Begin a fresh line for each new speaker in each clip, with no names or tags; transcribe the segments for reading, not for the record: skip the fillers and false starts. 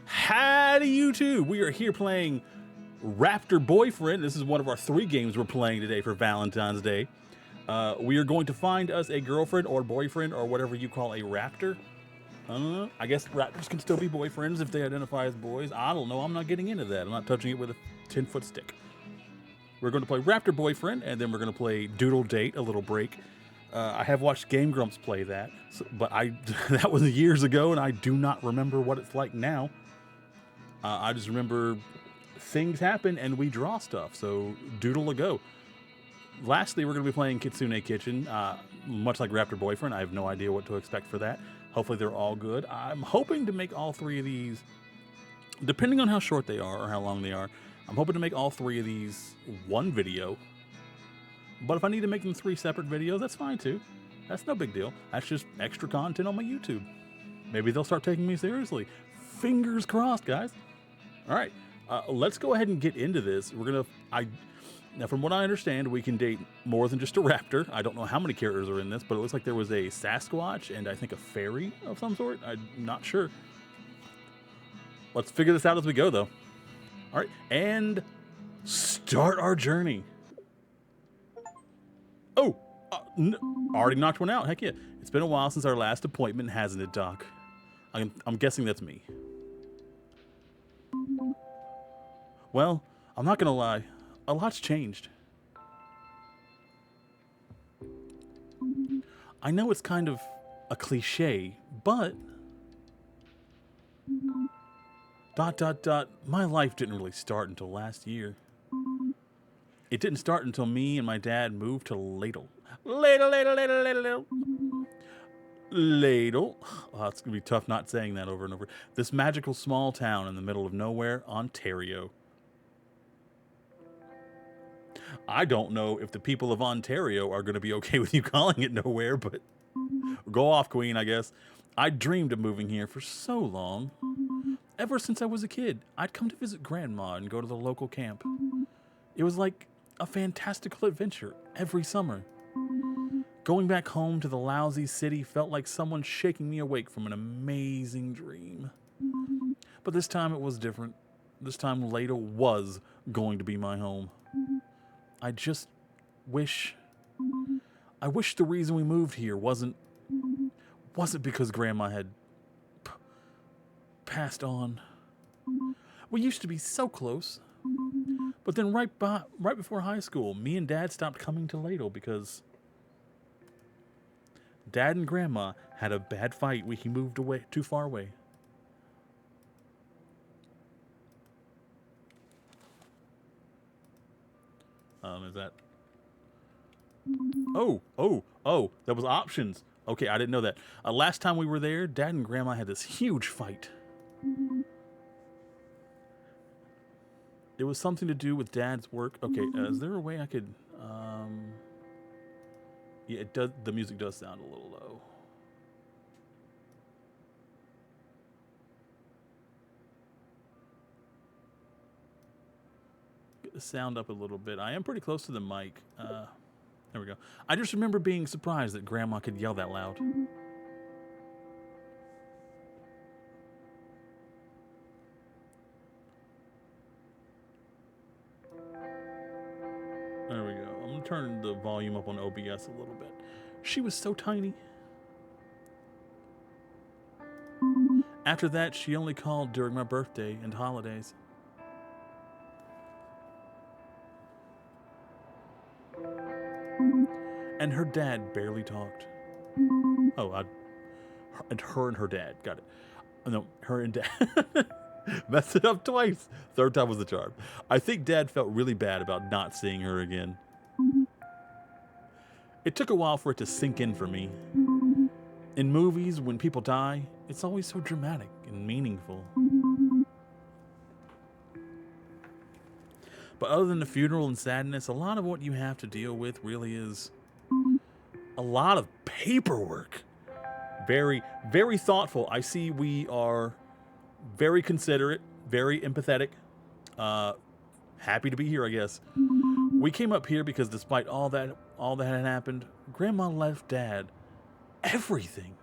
Howdy, YouTube. We are here playing Raptor Boyfriend. This is one of our 3 games we're playing today for Valentine's Day. We are going to find us a girlfriend or boyfriend or whatever you call a raptor. I guess raptors can still be boyfriends if they identify as boys. I don't know. I'm not getting into that. I'm not touching it with a 10-foot stick. We're going to play Raptor Boyfriend, and then we're going to play Doodle Date, a little break. I have watched Game Grumps play that, but that was years ago, and I do not remember what it's like now. I just remember things happen, and we draw stuff, so doodle a go. Lastly, we're going to be playing Kitsune Kitchen, much like Raptor Boyfriend. I have no idea what to expect for that. Hopefully they're all good. I'm hoping to make all 3 of these, depending on how short they are or how long they are, I'm hoping to make all 3 of these one video. But if I need to make them 3 separate videos, that's fine too. That's no big deal. That's just extra content on my YouTube. Maybe they'll start taking me seriously. Fingers crossed, guys. All right, let's go ahead and get into this. Now, from what I understand, we can date more than just a raptor. I don't know how many characters are in this, but it looks like there was a Sasquatch and I think a fairy of some sort. I'm not sure. Let's figure this out as we go, though. All right, and start our journey. Oh, already knocked one out. Heck yeah. It's been a while since our last appointment, hasn't it, Doc? I'm guessing that's me. Well, I'm not gonna lie. A lot's changed. I know it's kind of a cliche, but... ... my life didn't really start until last year. It didn't start until me and my dad moved to Ladle. Ladle. Oh, it's going to be tough not saying that over and over. This magical small town in the middle of nowhere, Ontario. I don't know if the people of Ontario are going to be okay with you calling it nowhere, but go off, Queen, I guess. I dreamed of moving here for so long. Ever since I was a kid, I'd come to visit Grandma and go to the local camp. It was like a fantastical adventure every summer. Going back home to the lousy city felt like someone shaking me awake from an amazing dream. But this time it was different. This time Ladle was going to be my home. I wish the reason we moved here wasn't because Grandma had passed on. We used to be so close. But then right before high school, me and Dad stopped coming to Ladle because Dad and Grandma had a bad fight when he moved away too far away. Is that... Oh, that was options. Okay, I didn't know that. Last time we were there, Dad and Grandma had this huge fight. It was something to do with Dad's work. Okay, is there a way I could... Yeah, it does. The music does sound a little low. Get the sound up a little bit. I am pretty close to the mic. There we go. I just remember being surprised that Grandma could yell that loud. There we go. I'm going to turn the volume up on OBS a little bit. She was so tiny. After that, she only called during my birthday and holidays. And her dad barely talked. Oh, her and her dad. Got it. No, her and Dad. Messed it up twice. Third time was the charm. I think Dad felt really bad about not seeing her again. It took a while for it to sink in for me. In movies, when people die, it's always so dramatic and meaningful. But other than the funeral and sadness, a lot of what you have to deal with really is a lot of paperwork. Very, very thoughtful. I see we are very considerate, very empathetic. Happy to be here, I guess. We came up here because despite all that had happened, Grandma left Dad everything.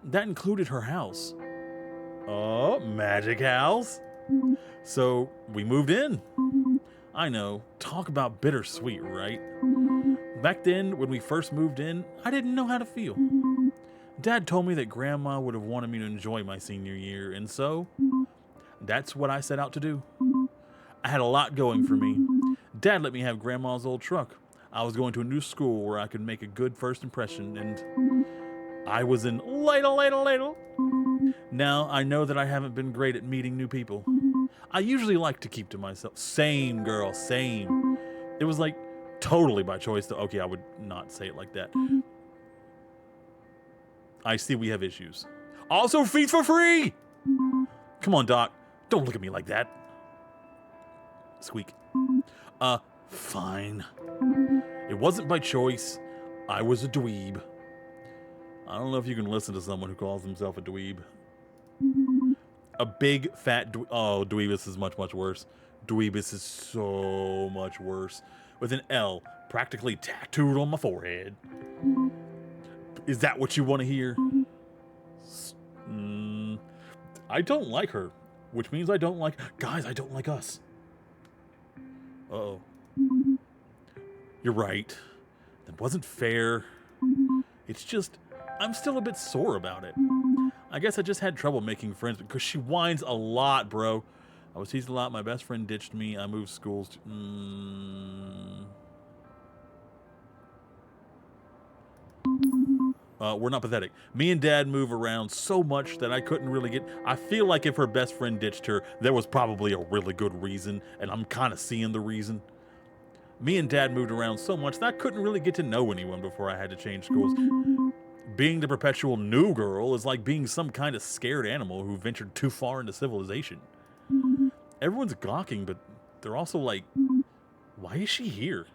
That included her house. Oh, magic house. So we moved in. I know, talk about bittersweet, right? Back then, when we first moved in, I didn't know how to feel. Dad told me that Grandma would have wanted me to enjoy my senior year, and so that's what I set out to do. I had a lot going for me. Dad let me have Grandma's old truck. I was going to a new school where I could make a good first impression, and I was in ladle. Now, I know that I haven't been great at meeting new people. I usually like to keep to myself. Same, girl, same. It was like totally by choice, though. Okay, I would not say it like that. I see we have issues. Also, feet for free! Come on, Doc. Don't look at me like that. Squeak. Fine. It wasn't by choice. I was a dweeb. I don't know if you can listen to someone who calls himself a dweeb. A big, fat oh, dweebus is much, much worse. Dweebus is so much worse. With an L practically tattooed on my forehead. Is that what you want to hear? I don't like her, which means I don't like... Guys, I don't like us. Uh-oh. You're right. That wasn't fair. It's just, I'm still a bit sore about it. I guess I just had trouble making friends because she whines a lot, bro. I was teased a lot. My best friend ditched me. I moved schools. We're not pathetic. Me and Dad move around so much that I couldn't really get... I feel like if her best friend ditched her, there was probably a really good reason, and I'm kind of seeing the reason. Me and Dad moved around so much that I couldn't really get to know anyone before I had to change schools. Being the perpetual new girl is like being some kind of scared animal who ventured too far into civilization. Everyone's gawking, but they're also like, why is she here?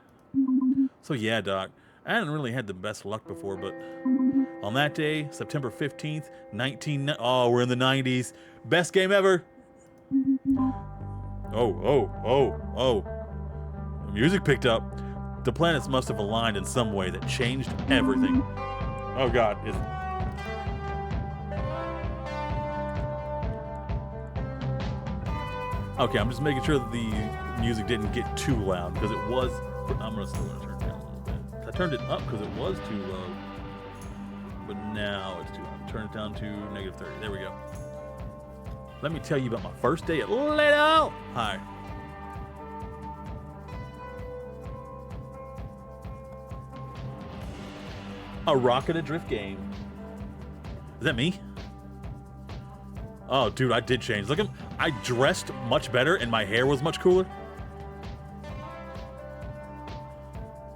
So yeah, Doc, I hadn't really had the best luck before, but on that day, September 15th, oh, we're in the 90s. Best game ever. Oh. The music picked up. The planets must have aligned in some way that changed everything. Oh, God. Okay, I'm just making sure that the music didn't get too loud, because it was... I'm going to turn it down a little bit. I turned it up because it was too low, but now it's too loud. Turn it down to -30. There we go. Let me tell you about my first day at Little High. A rocket adrift game. Is that me? Oh, dude, I did change. Look at I dressed much better and my hair was much cooler.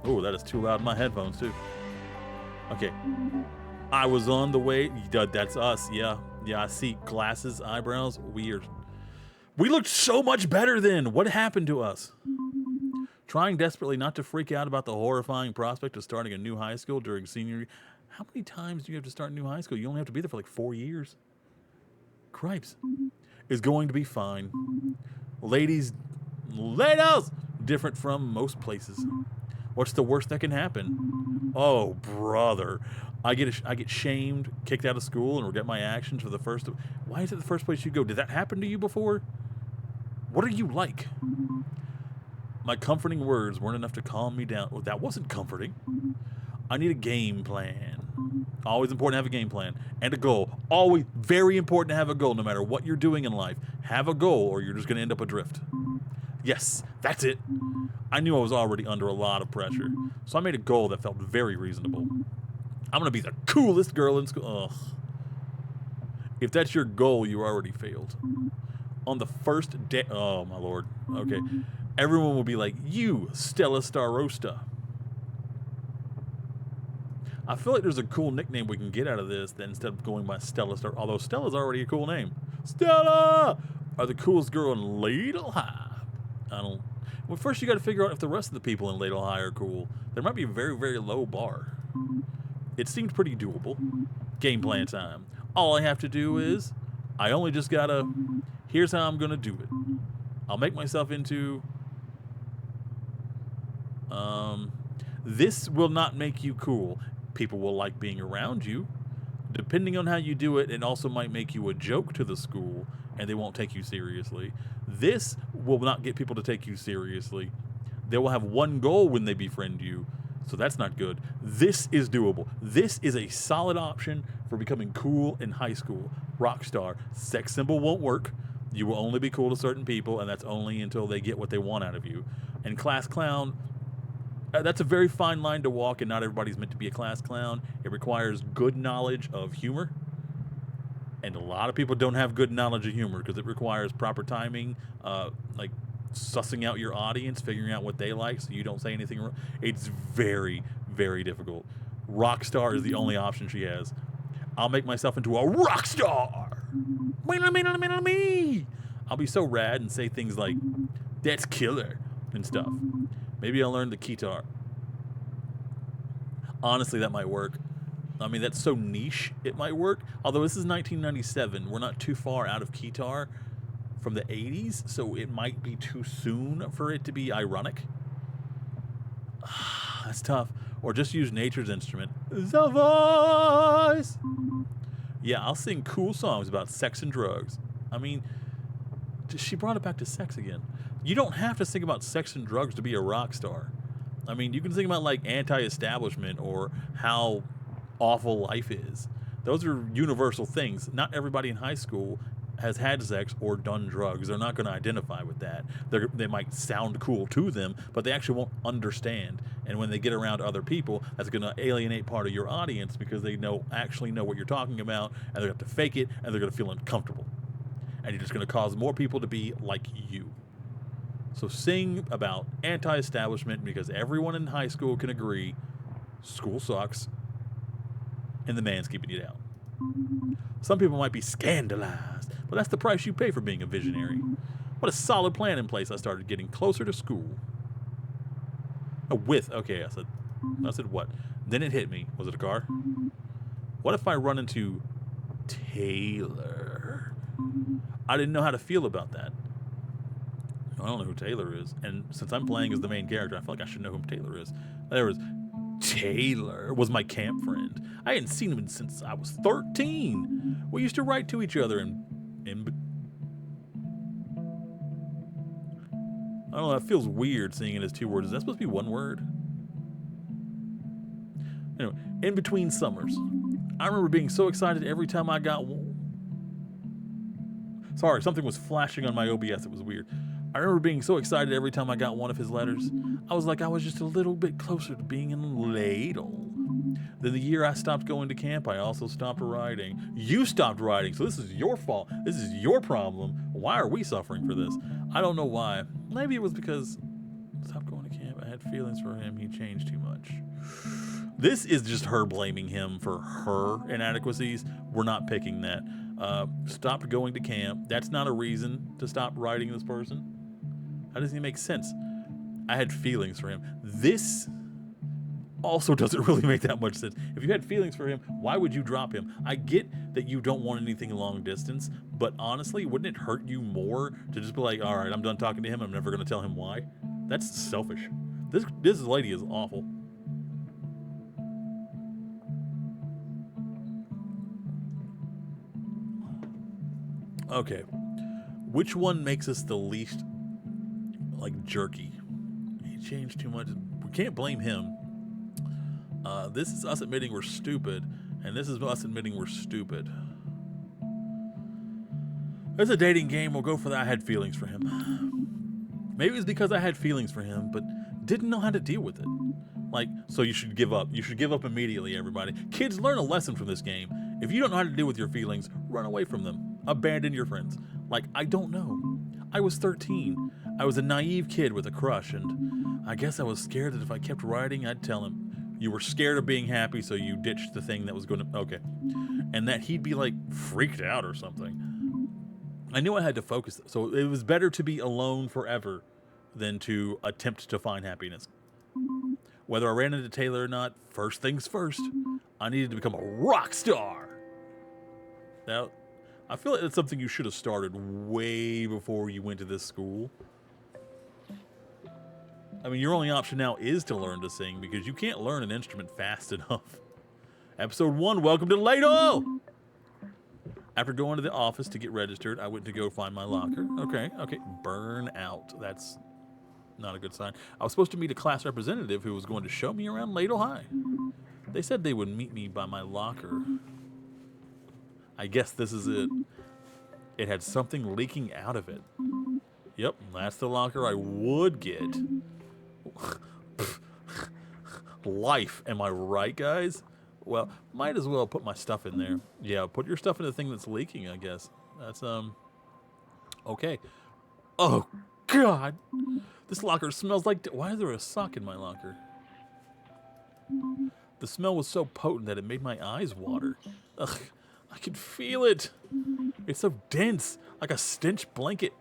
Oh, that is too loud in my headphones, too. Okay. I was on the way. That's us, yeah. Yeah, I see. Glasses, eyebrows, weird. We looked so much better then. What happened to us? Trying desperately not to freak out about the horrifying prospect of starting a new high school during senior year. How many times do you have to start a new high school? You only have to be there for like 4 years. Cripes. Is going to be fine. Ladies, different from most places. What's the worst that can happen? Oh, brother. I get shamed, kicked out of school, and regret my actions for the first... Why is it the first place you go? Did that happen to you before? What are you like? My comforting words weren't enough to calm me down. Well, that wasn't comforting. I need a game plan. Always important to have a game plan. And a goal. Always very important to have a goal no matter what you're doing in life. Have a goal or you're just going to end up adrift. Yes, that's it. I knew I was already under a lot of pressure. So I made a goal that felt very reasonable. I'm going to be the coolest girl in school. Ugh. If that's your goal, you already failed. On the first day... Oh, my Lord. Okay. Everyone will be like, you, Stella Starosta. I feel like there's a cool nickname we can get out of this that instead of going by Stella Star... Although Stella's already a cool name. Stella! Are the coolest girl in Ladle High. I don't... Well, first you got to figure out if the rest of the people in Ladle High are cool. There might be a very, very low bar. It seemed pretty doable. Game plan time. All I have to do is... I only just gotta... Here's how I'm gonna do it. I'll make myself into... This will not make you cool. People will like being around you. Depending on how you do it, it also might make you a joke to the school, and they won't take you seriously. This will not get people to take you seriously. They will have one goal when they befriend you, so that's not good. This is doable. This is a solid option for becoming cool in high school. Rockstar. Sex symbol won't work. You will only be cool to certain people, and that's only until they get what they want out of you. And class clown, that's a very fine line to walk, and not everybody's meant to be a class clown. It requires good knowledge of humor, and a lot of people don't have good knowledge of humor because it requires proper timing, like sussing out your audience, figuring out what they like so you don't say anything wrong. It's very, very difficult. Rockstar is the only option she has. I'll make myself into a rock star. I'll be so rad and say things like, that's killer and stuff. Maybe I'll learn the guitar. Honestly, that might work. I mean, that's so niche, it might work. Although this is 1997, we're not too far out of guitar from the 80s, so it might be too soon for it to be ironic. That's tough. Or just use nature's instrument. The voice! Yeah, I'll sing cool songs about sex and drugs. I mean, she brought it back to sex again. You don't have to sing about sex and drugs to be a rock star. I mean, you can sing about, like, anti-establishment or how awful life is. Those are universal things. Not everybody in high school has had sex or done drugs. They're not going to identify with that. They might sound cool to them, but they actually won't understand. And when they get around other people, that's going to alienate part of your audience because they actually know what you're talking about, and they're going to have to fake it, and they're going to feel uncomfortable. And you're just going to cause more people to be like you. So sing about anti-establishment because everyone in high school can agree school sucks and the man's keeping you down. Some people might be scandalized, but that's the price you pay for being a visionary. What a solid plan in place. I started getting closer to school. Okay, I said what? Then it hit me. Was it a car? What if I run into Taylor? I didn't know how to feel about that. I don't know who Taylor is, and since I'm playing as the main character, I feel like I should know who Taylor is. Taylor was my camp friend. I hadn't seen him since I was 13. We used to write to each other and I don't know, that feels weird seeing it as two words. Is that supposed to be one word? Anyway, in between summers. I remember being so excited every time I got one. Sorry, something was flashing on my OBS. It was weird. I remember being so excited every time I got one of his letters. I was like I was just a little bit closer to being in ladle. Then the year I stopped going to camp, I also stopped writing. You stopped writing, so this is your fault. This is your problem. Why are we suffering for this? I don't know why. Maybe it was because I stopped going to camp. I had feelings for him. He changed too much. This is just her blaming him for her inadequacies. We're not picking that. Stopped going to camp. That's not a reason to stop writing this person. How does it make sense? I had feelings for him. This also doesn't really make that much sense. If you had feelings for him, why would you drop him? I get that you don't want anything long distance, but honestly, wouldn't it hurt you more to just be like, all right, I'm done talking to him. I'm never going to tell him why? That's selfish. This lady is awful. Okay. Which one makes us the least, like, jerky? He changed too much. We can't blame him. This is us admitting we're stupid, and this is us admitting we're stupid. It's a dating game. We'll go for that. I had feelings for him. Maybe it's because I had feelings for him, but didn't know how to deal with it. Like, so you should give up. You should give up immediately, everybody. Kids, learn a lesson from this game. If you don't know how to deal with your feelings, run away from them. Abandon your friends. Like, I don't know. I was 13. I was a naive kid with a crush, and I guess I was scared that if I kept writing, I'd tell him. You were scared of being happy, so you ditched the thing that was going to... Okay. And that he'd be, like, freaked out or something. I knew I had to focus. So it was better to be alone forever than to attempt to find happiness. Whether I ran into Taylor or not, first things first, I needed to become a rock star. Now, I feel like that's something you should have started way before you went to this school. I mean, your only option now is to learn to sing because you can't learn an instrument fast enough. Episode 1, welcome to Ladle! After going to the office to get registered, I went to go find my locker. Okay. Burn out. That's not a good sign. I was supposed to meet a class representative who was going to show me around Ladle High. They said they would meet me by my locker. I guess this is it. It had something leaking out of it. Yep, that's the locker I would get. Life, am I right, guys? Well, might as well put my stuff in there. Yeah, put your stuff in the thing that's leaking, I guess. That's, okay. Oh, God! This locker smells like... Why is there a sock in my locker? The smell was so potent that it made my eyes water. Ugh, I could feel it. It's so dense, like a stench blanket.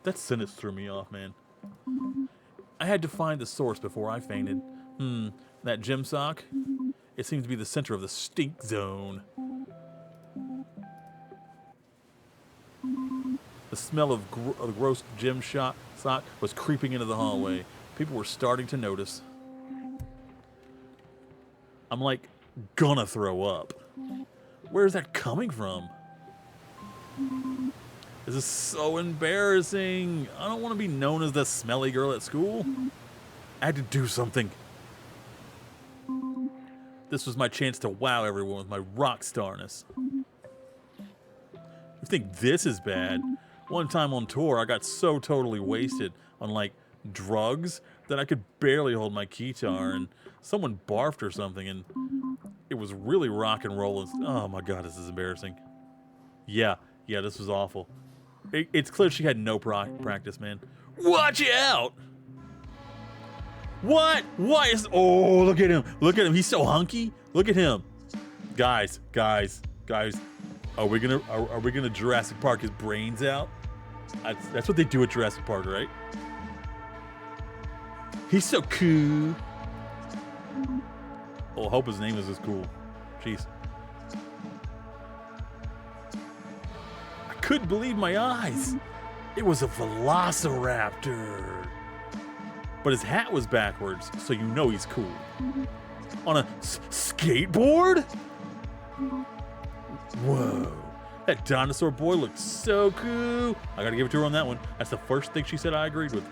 That sentence threw me off, man. I had to find the source before I fainted. That gym sock? It seems to be the center of the stink zone. The smell of gross gym sock was creeping into the hallway. People were starting to notice. I'm like, gonna throw up. Where's that coming from? This is so embarrassing. I don't want to be known as the smelly girl at school. I had to do something. This was my chance to wow everyone with my rock starness. You think this is bad? One time on tour, I got so totally wasted on, like, drugs that I could barely hold my guitar, and someone barfed or something, and it was really rock and roll. Oh my God, this is embarrassing. Yeah, this was awful. It's clear she had no practice, man. Watch out! What? What is... Oh, look at him. Look at him. He's so hunky. Look at him. Guys. Are we gonna Jurassic Park his brains out? That's what they do at Jurassic Park, right? He's so cool. Oh, I hope his name is as cool. Jeez. I couldn't believe my eyes. It was a velociraptor. But his hat was backwards, so you know he's cool. On a skateboard? Whoa. That dinosaur boy looks so cool. I gotta give it to her on that one. That's the first thing she said I agreed with.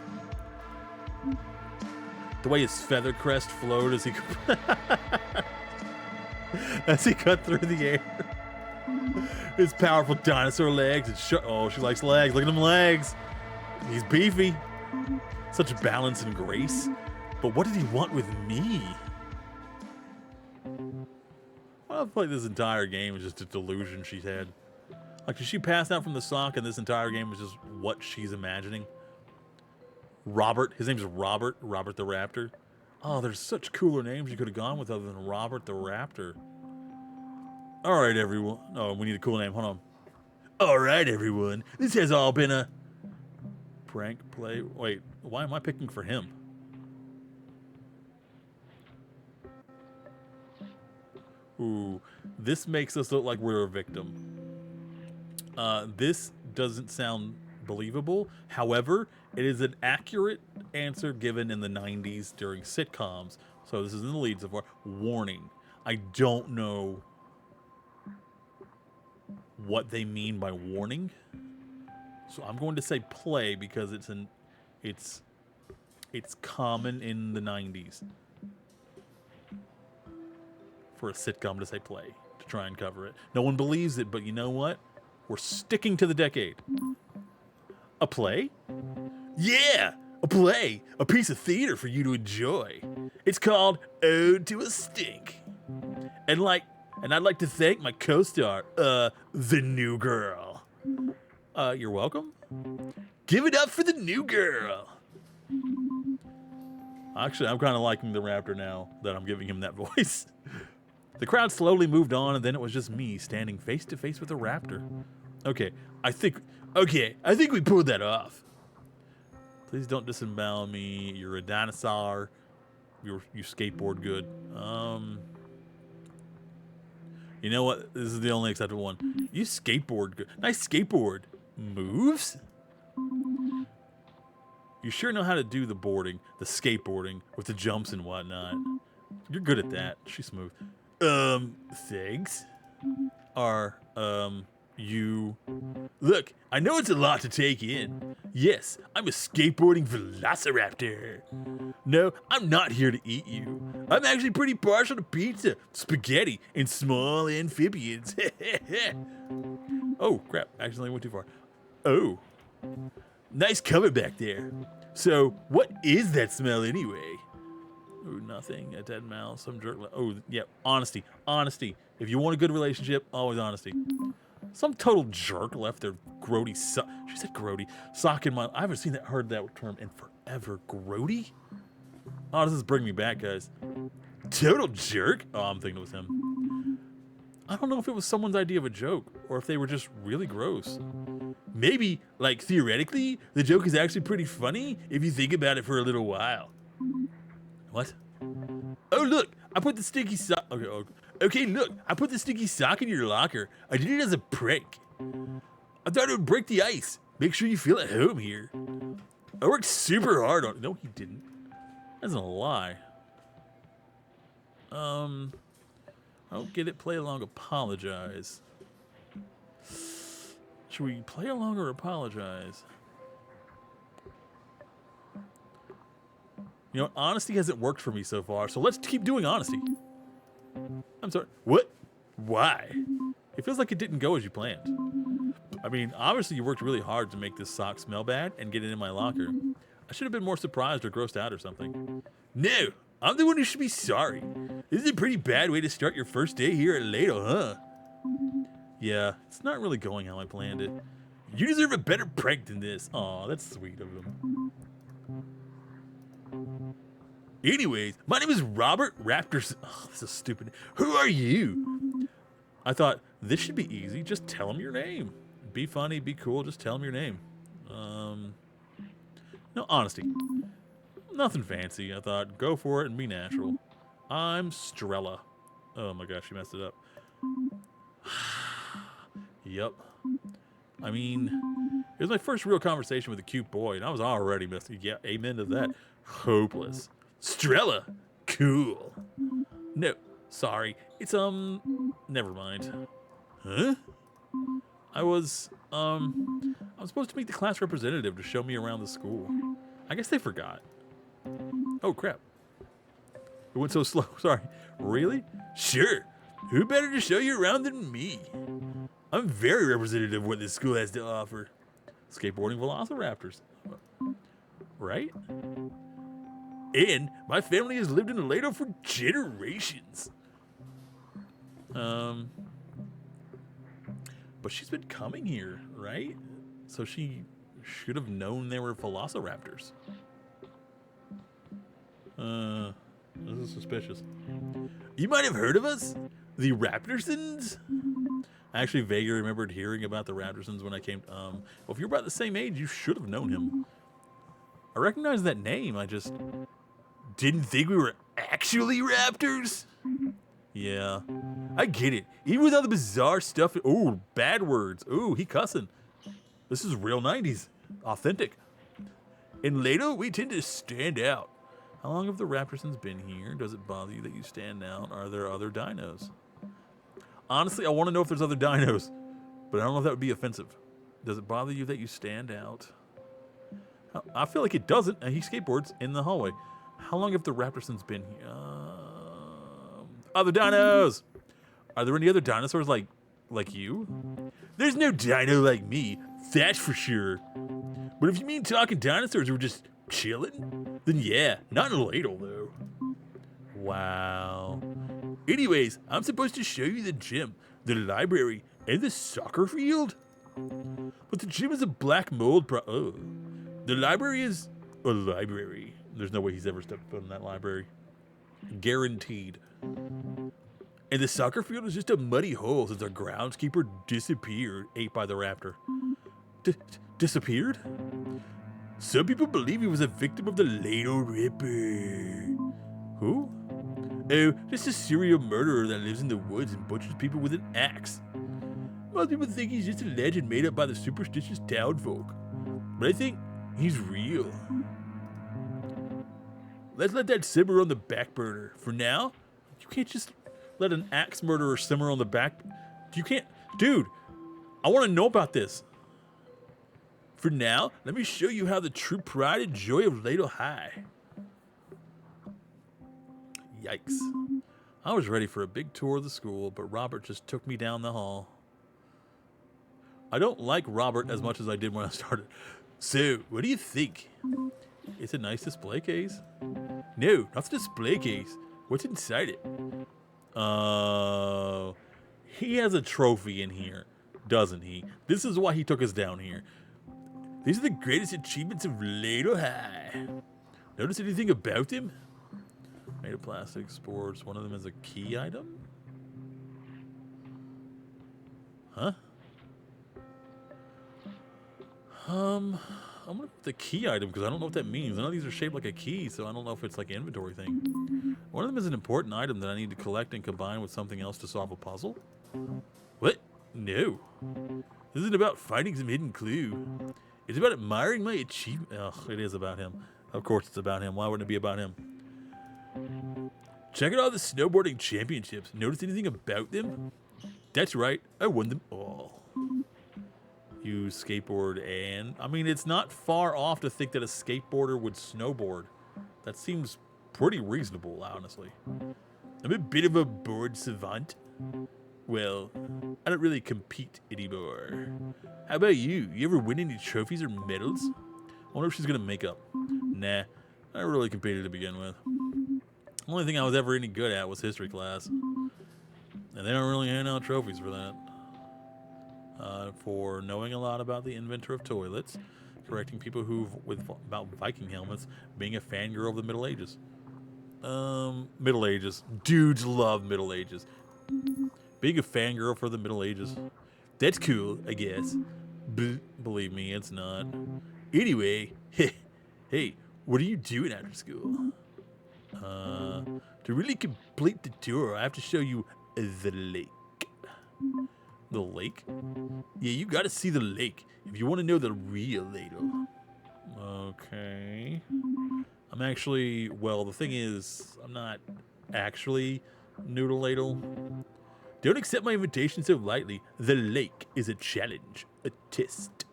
The way his feather crest flowed as he cut through the air. His powerful dinosaur legs. Oh, she likes legs. Look at them legs. He's beefy. Such balance and grace. But what did he want with me? I feel like this entire game is just a delusion she's had. Like, did she pass out from the sock and this entire game was just what she's imagining? Robert. His name's Robert. Robert the Raptor. Oh, there's such cooler names you could have gone with other than Robert the Raptor. All right, everyone. Oh, we need a cool name. Hold on. All right, everyone. This has all been a... prank play. Wait, why am I picking for him? Ooh, this makes us look like we're a victim. This doesn't sound believable. However, it is an accurate answer given in the 90s during sitcoms. So this is in the lead so far. Warning. I don't know what they mean by warning. So I'm going to say play because it's common in the 90s for a sitcom to say play, to try and cover it. No one believes it, but you know what? We're sticking to the decade. A play? Yeah, a play. A piece of theater for you to enjoy. It's called Ode to a Stink. And I'd like to thank my co-star, the new girl. You're welcome. Give it up for the new girl. Actually, I'm kind of liking the Raptor now that I'm giving him that voice. The crowd slowly moved on, and then it was just me standing face to face with a Raptor. Okay, I think we pulled that off. Please don't disembowel me. You're a dinosaur. You skateboard good. You know what? This is the only acceptable one. You skateboard good. Nice skateboard. Moves? You sure know how to do the skateboarding with the jumps and whatnot. You're good at that. She's smooth. Thanks. You... Look, I know it's a lot to take in. Yes, I'm a skateboarding velociraptor. No, I'm not here to eat you. I'm actually pretty partial to pizza, spaghetti, and small amphibians. Oh, crap. Accidentally went too far. Oh. Nice cover back there. So, what is that smell anyway? Oh, nothing. A dead mouse. Some jerk. Oh, yeah. Honesty. Honesty. If you want a good relationship, always honesty. Some total jerk left their grody sock. She said grody. Sock in my... I haven't seen that, heard that term in forever. Grody? Oh, this is bringing me back, guys. Total jerk? Oh, I'm thinking it was him. I don't know if it was someone's idea of a joke or if they were just really gross. Maybe, like, theoretically, the joke is actually pretty funny if you think about it for a little while. What? Oh, look! I put the sticky sock... Okay, look! I put the sticky sock in your locker. I did it as a prank. I thought it would break the ice. Make sure you feel at home here. I worked super hard on it. No, he didn't. That's a lie. I don't get it. Play along, apologize. Should we play along or apologize? You know, honesty hasn't worked for me so far, so let's keep doing honesty. I'm sorry. What? Why? It feels like it didn't go as you planned. I mean, obviously you worked really hard to make this sock smell bad and get it in my locker. I should have been more surprised or grossed out or something. No, I'm the one who should be sorry. This is a pretty bad way to start your first day here at Ladle, huh? Yeah, it's not really going how I planned it. You deserve a better prank than this. Aw, that's sweet of him. Anyways, my name is Robert Raptor. Oh, this is stupid. Who are you? I thought, this should be easy. Just tell him your name. Be funny, be cool, just tell him your name. No, honesty. Nothing fancy. I thought, go for it and be natural. I'm Strella. Oh my gosh, she messed it up. Yep. I mean, it was my first real conversation with a cute boy, and I was already messing. Yeah, amen to that. Hopeless. Strella. Cool. No, sorry. It's, never mind. Huh? I was supposed to meet the class representative to show me around the school. I guess they forgot. Oh, crap. It went so slow. Sorry. Really? Sure. Who better to show you around than me? I'm very representative of what this school has to offer. Skateboarding velociraptors. Right? And my family has lived in Aledo for generations. But she's been coming here, right? So she should have known there were velociraptors. This is suspicious. You might have heard of us? The Raptorsons? I actually vaguely remembered hearing about the Raptorsons when I came. Well, if you're about the same age, you should have known him. I recognize that name. I just didn't think we were actually raptors. Yeah, I get it. Even with all the bizarre stuff. Ooh, bad words. Ooh, he cussing. This is real 90s. Authentic. In Lato, we tend to stand out. How long have the Raptorsons been here? Does it bother you that you stand out? Are there other dinos? Honestly, I want to know if there's other dinos, but I don't know if that would be offensive. Does it bother you that you stand out? I feel like it doesn't. He skateboards in the hallway. How long have the Raptorsons been here? Other dinos! Are there any other dinosaurs like you? There's no dino like me, that's for sure. But if you mean talking dinosaurs who are just chilling, then yeah, not in a ladle though. Wow. Anyways, I'm supposed to show you the gym, the library, and the soccer field? But the gym is a black mold oh. The library is a library. There's no way he's ever stepped foot in that library. Guaranteed. And the soccer field is just a muddy hole since our groundskeeper disappeared, ate by the raptor. Disappeared? Some people believe he was a victim of the Lado Ripper. Who? Oh, just a serial murderer that lives in the woods and butchers people with an axe. Most people think he's just a legend made up by the superstitious townfolk. But I think he's real. let's let that simmer on the back burner. For now, you can't just let an axe murderer simmer on the back. You can't. Dude, I want to know about this. For now, let me show you how the true pride and joy of Ladle High. Yikes. I was ready for a big tour of the school, but Robert just took me down the hall. I don't like Robert as much as I did when I started. So, what do you think? It's a nice display case. No, not the display case. What's inside it? He has a trophy in here, doesn't he? This is why he took us down here. These are the greatest achievements of Ladle High. Notice anything about them? Made of plastic sports. One of them is a key item? Huh? I'm gonna put the key item because I don't know what that means. None of these are shaped like a key, so I don't know if it's like an inventory thing. One of them is an important item that I need to collect and combine with something else to solve a puzzle. What? No. This isn't about finding some hidden clue. It's about admiring my achievement. Ugh, it is about him. Of course it's about him. Why wouldn't it be about him? Check out all the snowboarding championships. Notice anything about them? That's right. I won them all. You skateboard and... I mean, it's not far off to think that a skateboarder would snowboard. That seems pretty reasonable, honestly. I'm a bit of a board savant. Well, I don't really compete anymore. How about you? You ever win any trophies or medals? I wonder if she's gonna make up. Nah, I never really competed to begin with. The only thing I was ever any good at was history class. And they don't really hand out trophies for that. For knowing a lot about the inventor of toilets, correcting people about Viking helmets, being a fangirl of the Middle Ages. Middle Ages. Dudes love Middle Ages. Being a fangirl for the Middle Ages. That's cool, I guess. Believe me, it's not. Anyway, hey, what are you doing after school? To really complete the tour, I have to show you the lake. The lake? Yeah, you gotta see the lake if you want to know the real Ladle. Okay. I'm actually, well, the thing is, I'm not actually new to Ladle. Don't accept my invitation so lightly. The lake is a challenge, a test.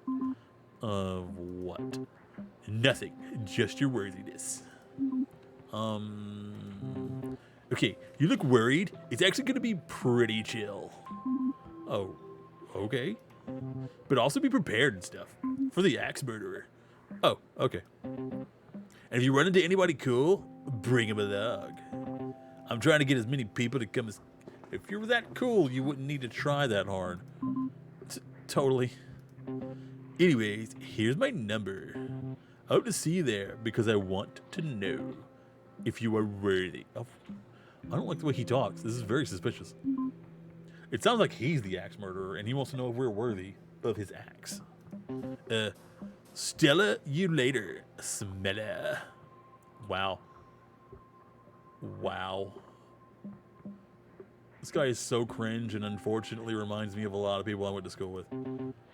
Of what? Nothing, just your worthiness. Okay, you look worried. It's actually gonna be pretty chill. Oh, okay. But also be prepared and stuff for the axe murderer. Oh, okay. And if you run into anybody cool, bring him along. I'm trying to get as many people to come as... If you're that cool, you wouldn't need to try that hard. Totally. Anyways, here's my number. I hope to see you there because I want to know if you are worthy of... I don't like the way he talks. This is very suspicious. It sounds like he's the axe murderer, and he wants to know if we're worthy of his axe. Stella, you later, Smella. Wow. Wow. This guy is so cringe and unfortunately reminds me of a lot of people I went to school with.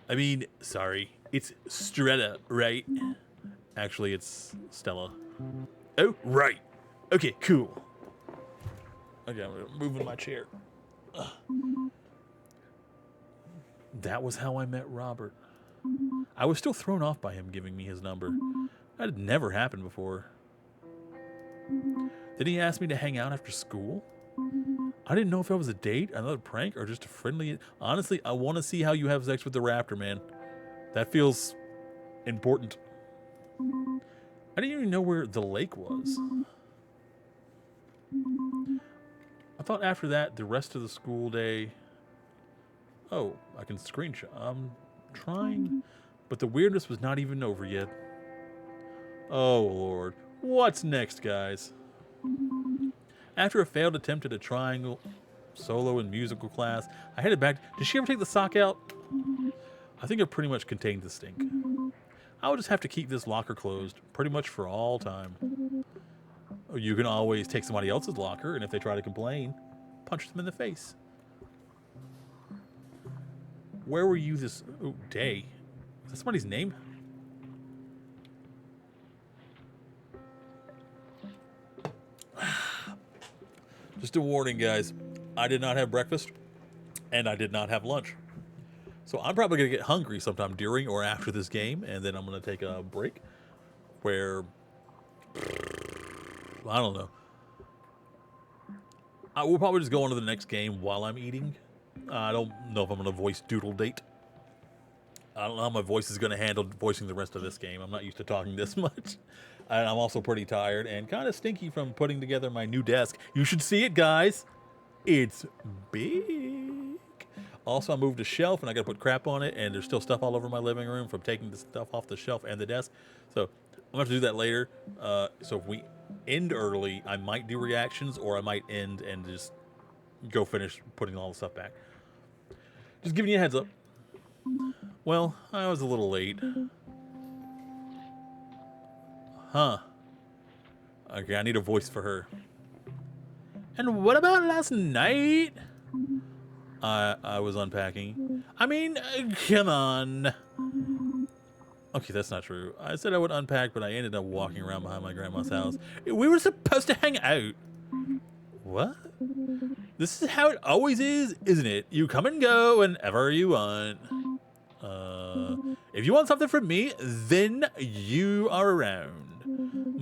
I mean, sorry, it's Strella, right? Actually, it's Stella. Oh, right. Okay, cool. Okay, I'm moving my chair. Ugh. That was how I met Robert. I was still thrown off by him giving me his number. That had never happened before. Then he asked me to hang out after school. I didn't know if that was a date, another prank, or just a friendly... Honestly, I want to see how you have sex with the Raptor, man. That feels important. I didn't even know where the lake was. I thought after that, the rest of the school day... Oh, I can screenshot. I'm trying, but the weirdness was not even over yet. Oh, Lord. What's next, guys? After a failed attempt at a triangle solo in musical class, I headed back. Did she ever take the sock out? I think it pretty much contained the stink. I would just have to keep this locker closed pretty much for all time. You can always take somebody else's locker, and if they try to complain, punch them in the face. Where were you this day? Is that somebody's name? Just a warning, guys. I did not have breakfast, and I did not have lunch. So I'm probably going to get hungry sometime during or after this game, and then I'm going to take a break where, I don't know. I will probably just go on to the next game while I'm eating. I don't know if I'm going to voice Doodle Date. I don't know how my voice is going to handle voicing the rest of this game. I'm not used to talking this much. And I'm also pretty tired and kind of stinky from putting together my new desk. You should see it, guys. It's big. Also, I moved a shelf and I got to put crap on it, and there's still stuff all over my living room from taking the stuff off the shelf and the desk. So I'm going to have to do that later. So if we end early, I might do reactions, or I might end and just go finish putting all the stuff back. Just giving you a heads up. Well, I was a little late. Huh. Okay, I need a voice for her. And what about last night? I was unpacking. I mean, come on. Okay, that's not true. I said I would unpack, but I ended up walking around behind my grandma's house. We were supposed to hang out. What? This is how it always is, isn't it? You come and go whenever you want. If you want something from me, then you are around.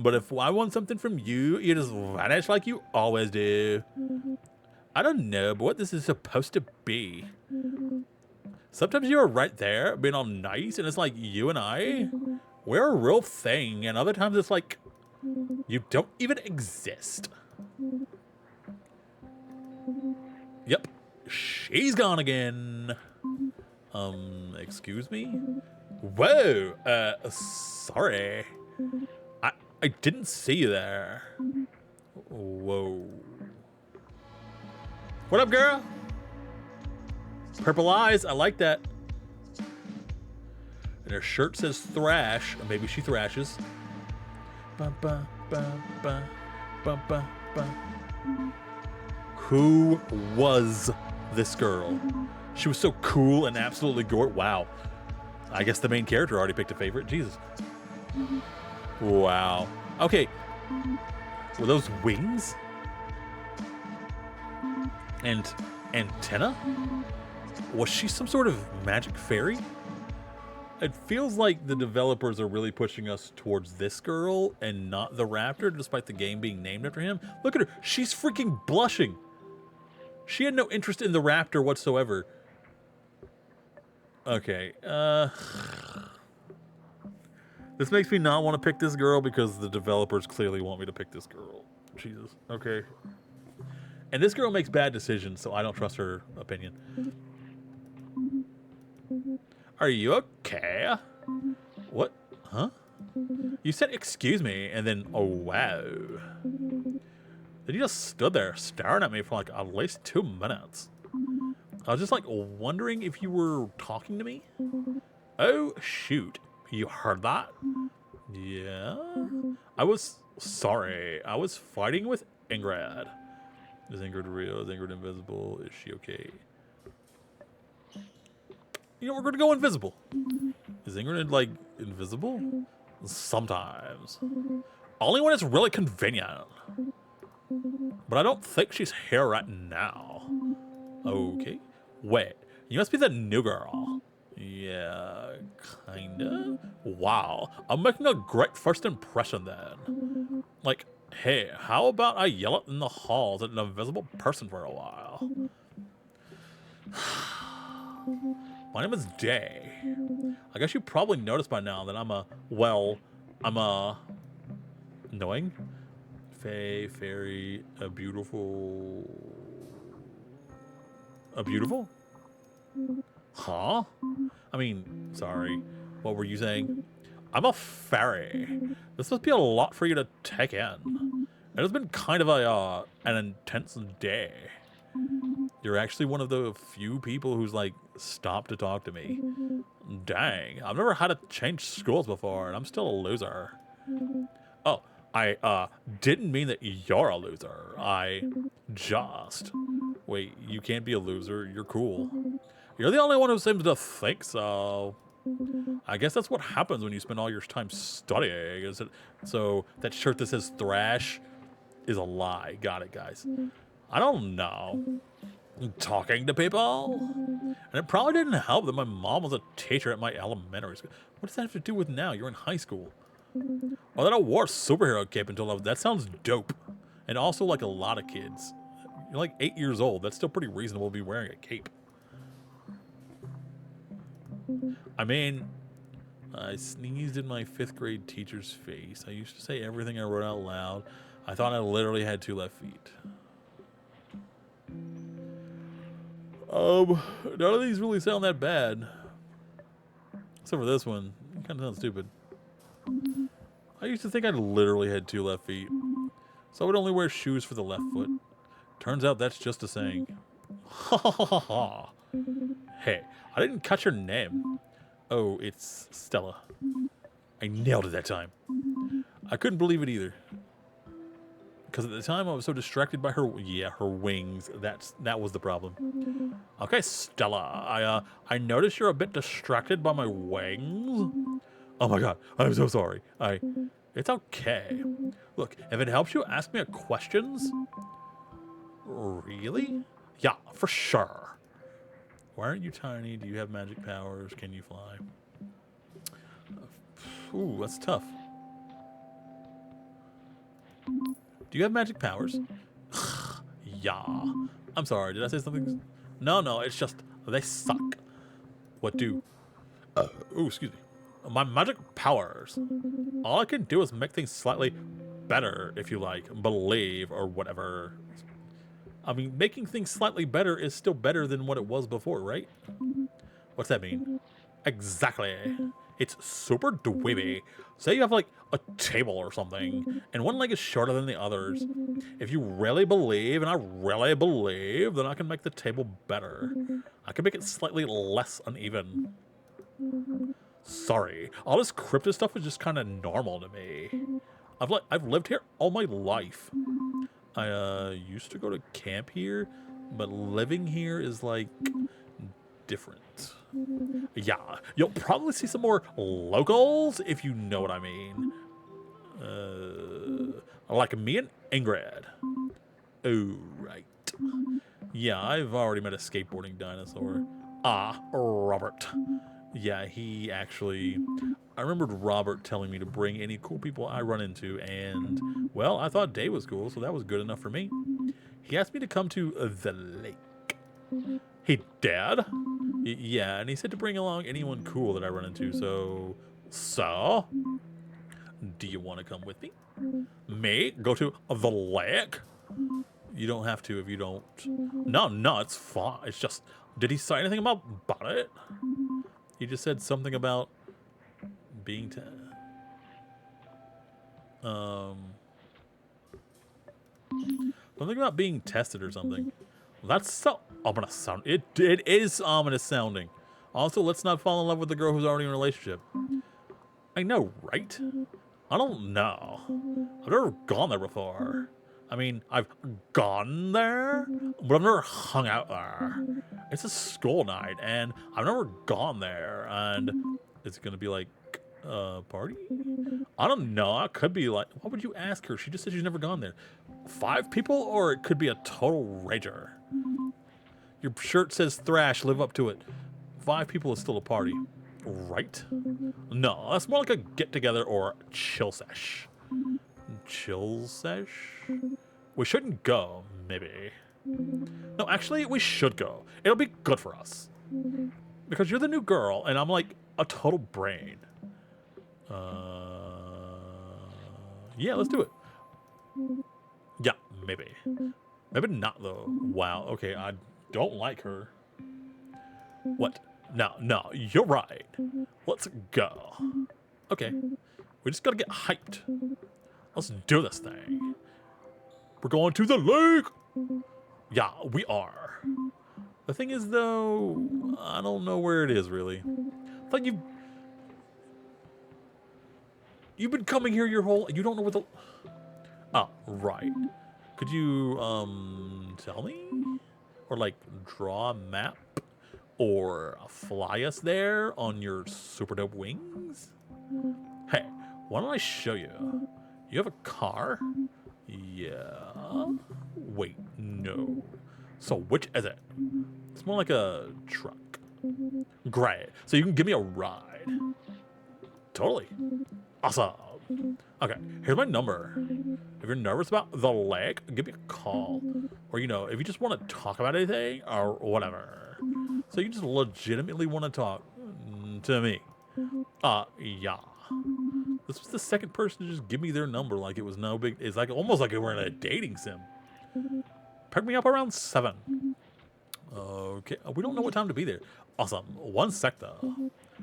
But if I want something from you, you just vanish like you always do. I don't know what this is supposed to be. Sometimes you're right there, being all nice, and it's like you and I, we're a real thing. And other times it's like, you don't even exist. Yep. She's gone again. Excuse me? Whoa, sorry. I didn't see you there. Whoa. What up, girl? Purple eyes, I like that. And her shirt says thrash, or maybe she thrashes. Ba, ba, ba, ba, ba, ba, ba. Who was this girl? She was so cool and absolutely gorgeous. Wow. I guess the main character already picked a favorite. Jesus. Wow. Okay. Were those wings? And antenna? Was she some sort of magic fairy? It feels like the developers are really pushing us towards this girl and not the Raptor, despite the game being named after him. Look at her. She's freaking blushing. She had no interest in the Raptor whatsoever. Okay, this makes me not want to pick this girl because the developers clearly want me to pick this girl. Jesus. Okay. And this girl makes bad decisions, so I don't trust her opinion. Are you okay? What? Huh? You said excuse me, and then, oh, wow. Then you just stood there staring at me for like at least 2 minutes. I was just like wondering if you were talking to me. Oh, shoot. You heard that? Yeah? I was sorry. I was fighting with Ingrid. Is Ingrid real? Is Ingrid invisible? Is she okay? You know, we're going to go invisible. Is Ingrid, like, invisible? Sometimes. Only when it's really convenient. But I don't think she's here right now. Okay. Wait, you must be the new girl. Yeah, kinda. Wow, I'm making a great first impression then. Like, hey, how about I yell it in the halls at an invisible person for a while? My name is Day. I guess you probably noticed by now that I'm annoying. Fae, fairy, a beautiful? Huh? I mean, sorry. What were you saying? I'm a fairy. This must be a lot for you to take in. It has been kind of an intense day. You're actually one of the few people who's like stopped to talk to me. Dang, I've never had to change schools before, and I'm still a loser. Oh, I didn't mean that you're a loser. I just... Wait, you can't be a loser. You're cool. You're the only one who seems to think so. I guess that's what happens when you spend all your time studying. Is it? So that shirt that says thrash is a lie. Got it, guys. I don't know. Talking to people? And it probably didn't help that my mom was a teacher at my elementary school. What does that have to do with now? You're in high school. Oh, that I wore a superhero cape until I was... That sounds dope. And also like a lot of kids. You're like 8 years old. That's still pretty reasonable to be wearing a cape. I mean, I sneezed in my 5th grade teacher's face. I used to say everything I wrote out loud. I thought I literally had 2 left feet. None of these really sound that bad. Except for this one. It kind of sounds stupid. I used to think I literally had 2 left feet. So I would only wear shoes for the left foot. Turns out that's just a saying. Ha ha ha ha. Hey, I didn't catch your name. Oh, it's Stella. I nailed it that time. I couldn't believe it either. Because at the time I was so distracted by her, her wings. That was the problem. Okay, Stella, I noticed you're a bit distracted by my wings. Oh my god, I'm so sorry. It's okay. Look, if it helps you ask me questions. Really? Yeah, for sure. Why aren't you tiny? Do you have magic powers? Can you fly? Ooh, that's tough. Do you have magic powers? Yeah. I'm sorry, did I say something? No, it's just, they suck. What do? Ooh, excuse me. My magic powers. All I can do is make things slightly better, if you like, believe, or whatever. I mean, making things slightly better is still better than what it was before, right? What's that mean? Exactly. It's super dweeby. Say you have like a table or something, and one leg is shorter than the others. If you really believe, and I really believe, then I can make the table better. I can make it slightly less uneven. Sorry, all this crypto stuff is just kind of normal to me. I've lived here all my life. I used to go to camp here, but living here is like different. Yeah, you'll probably see some more locals if you know what I mean. Like me and Ingrid. Oh, right. Yeah, I've already met a skateboarding dinosaur. Ah, Robert. Yeah, he actually... I remembered Robert telling me to bring any cool people I run into, and, well, I thought Day was cool, so that was good enough for me. He asked me to come to the lake. He did? Yeah, and he said to bring along anyone cool that I run into, so... So? Do you want to come with me? Me? Go to the lake? You don't have to if you don't... No, it's fine. It's just... Did he say anything about it? He just said something about being something about being tested or something. That's so ominous sound. It is ominous sounding. Also, let's not fall in love with the girl who's already in a relationship. I know, right? I don't know. I've never gone there before. I mean, I've gone there, but I've never hung out there. It's a school night, and I've never gone there, and it's gonna be like a party? I don't know. It could be like, what would you ask her? She just said she's never gone there. 5 people, or it could be a total rager. Your shirt says thrash, live up to it. 5 people is still a party, right? No, that's more like a get-together or chill sesh. Chill sesh? We shouldn't go, maybe. No, actually, we should go. It'll be good for us. Because you're the new girl, and I'm like a total brain. Yeah, let's do it. Yeah, maybe. Maybe not, though. Wow, okay, I don't like her. What? No, you're right. Let's go. Okay, we just gotta get hyped. Let's do this thing. We're going to the lake! Yeah, we are. The thing is, though, I don't know where it is, really. I thought you've been coming here your whole... You don't know where the... Oh, right. Could you, tell me? Or, like, draw a map? Or fly us there on your super dope wings? Hey, why don't I show you? You have a car? Yeah. Wait, no. So which is it? It's more like a truck. Great. So you can give me a ride. Totally. Awesome. Okay, here's my number. If you're nervous about the lake, give me a call. Or, you know, if you just want to talk about anything or whatever. So you just legitimately want to talk to me. Yeah. This was the second person to just give me their number like it was no big... It's like almost like we're in a dating sim. Pick me up around 7. Okay, we don't know what time to be there. Awesome. 1 sec, though.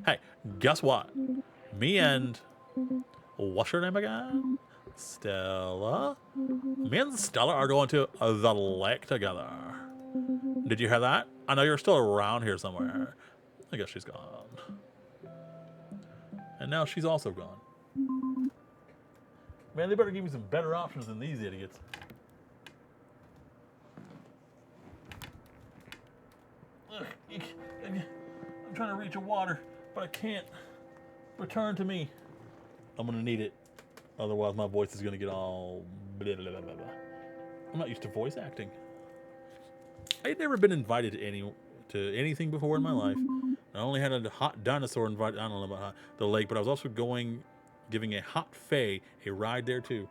Hey, guess what? Me and... What's your name again? Stella? Me and Stella are going to the lake together. Did you hear that? I know you're still around here somewhere. I guess she's gone. And now she's also gone. Man, they better give me some better options than these idiots. Ugh, I'm trying to reach a water, but I can't. Return to me. I'm going to need it. Otherwise, my voice is going to get all... Blah, blah, blah, blah. I'm not used to voice acting. I had never been invited to anything before in my life. I only had a hot dinosaur invited. I don't know about the lake, but I was also giving a hot fae a ride there too.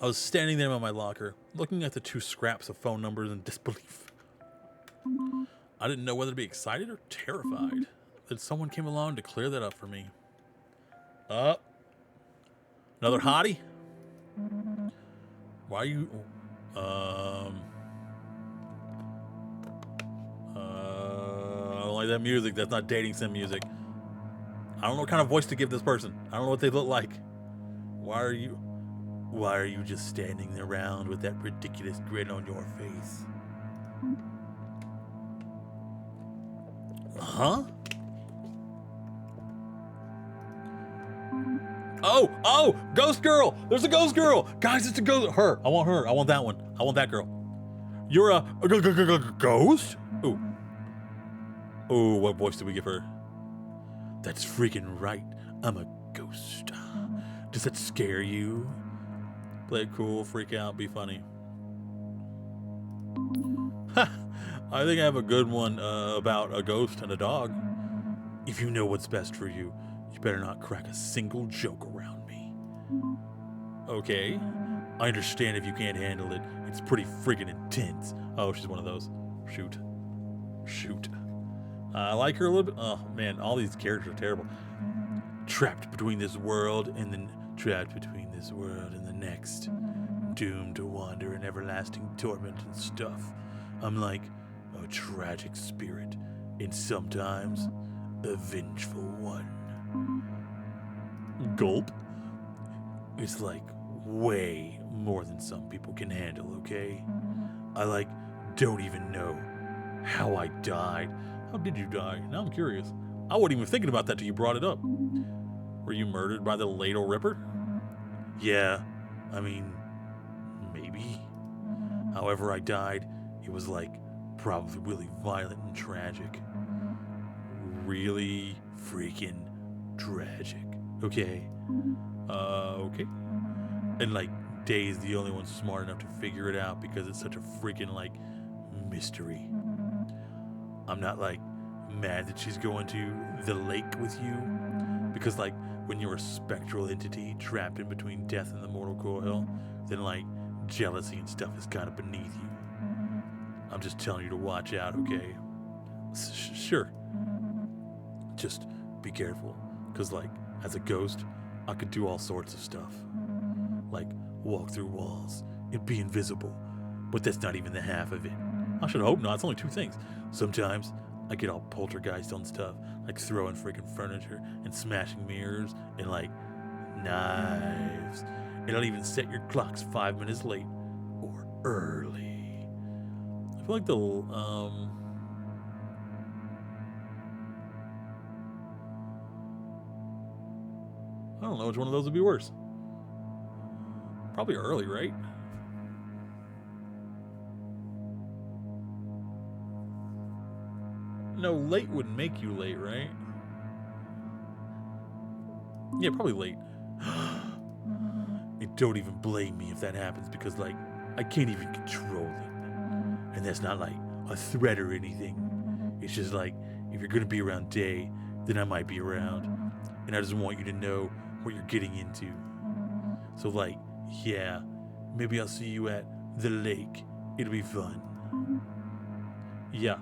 I was standing there by my locker, looking at the 2 scraps of phone numbers in disbelief. I didn't know whether to be excited or terrified. Then someone came along to clear that up for me. Another hottie? Why are you... I don't like that music. That's not dating sim music. I don't know what kind of voice to give this person. I don't know what they look like. Why are you just standing around with that ridiculous grin on your face? Huh? Oh, ghost girl. There's a ghost girl. Guys, it's a ghost. Her. I want her. I want that one. I want that girl. You're a ghost? Ooh. Oh, what voice did we give her? That's freaking right. I'm a ghost. Does that scare you? Play it cool, freak out, be funny. I think I have a good one about a ghost and a dog. If you know what's best for you, you better not crack a single joke around me. Okay, I understand if you can't handle it. It's pretty friggin' intense. Oh, she's one of those. Shoot. I like her a little bit. Oh, man, all these characters are terrible. Trapped between this world and the next. Doomed to wander in everlasting torment and stuff. I'm like a tragic spirit, and sometimes a vengeful one. Gulp. It's like way more than some people can handle, okay? I don't even know how I died. How did you die? Now I'm curious. I wasn't even thinking about that till you brought it up. Were you murdered by the Ladle Ripper? Yeah, I mean, maybe. However I died, it was probably really violent and tragic. Really freaking tragic. Okay. Okay. And Day's the only one smart enough to figure it out because it's such a freaking mystery. I'm not mad that she's going to the lake with you because when you're a spectral entity trapped in between death and the mortal coil, then jealousy and stuff is kind of beneath you. I'm just telling you to watch out, okay? Sure. Just be careful, because as a ghost, I could do all sorts of stuff. Walk through walls and be invisible, but that's not even the half of it. I should hope not. It's only 2 things. Sometimes I get all poltergeist on stuff, throwing freaking furniture and smashing mirrors and knives. And I'll even set your clocks 5 minutes late or early. I feel like the I don't know which one of those would be worse. Probably early, right? No, late would make you late, right? Yeah, probably late. And don't even blame me if that happens because, like, I can't even control it. And that's not like a threat or anything. It's just like, if you're gonna be around day, then I might be around. And I just want you to know what you're getting into. So, like, yeah, maybe I'll see you at the lake. It'll be fun. Yeah,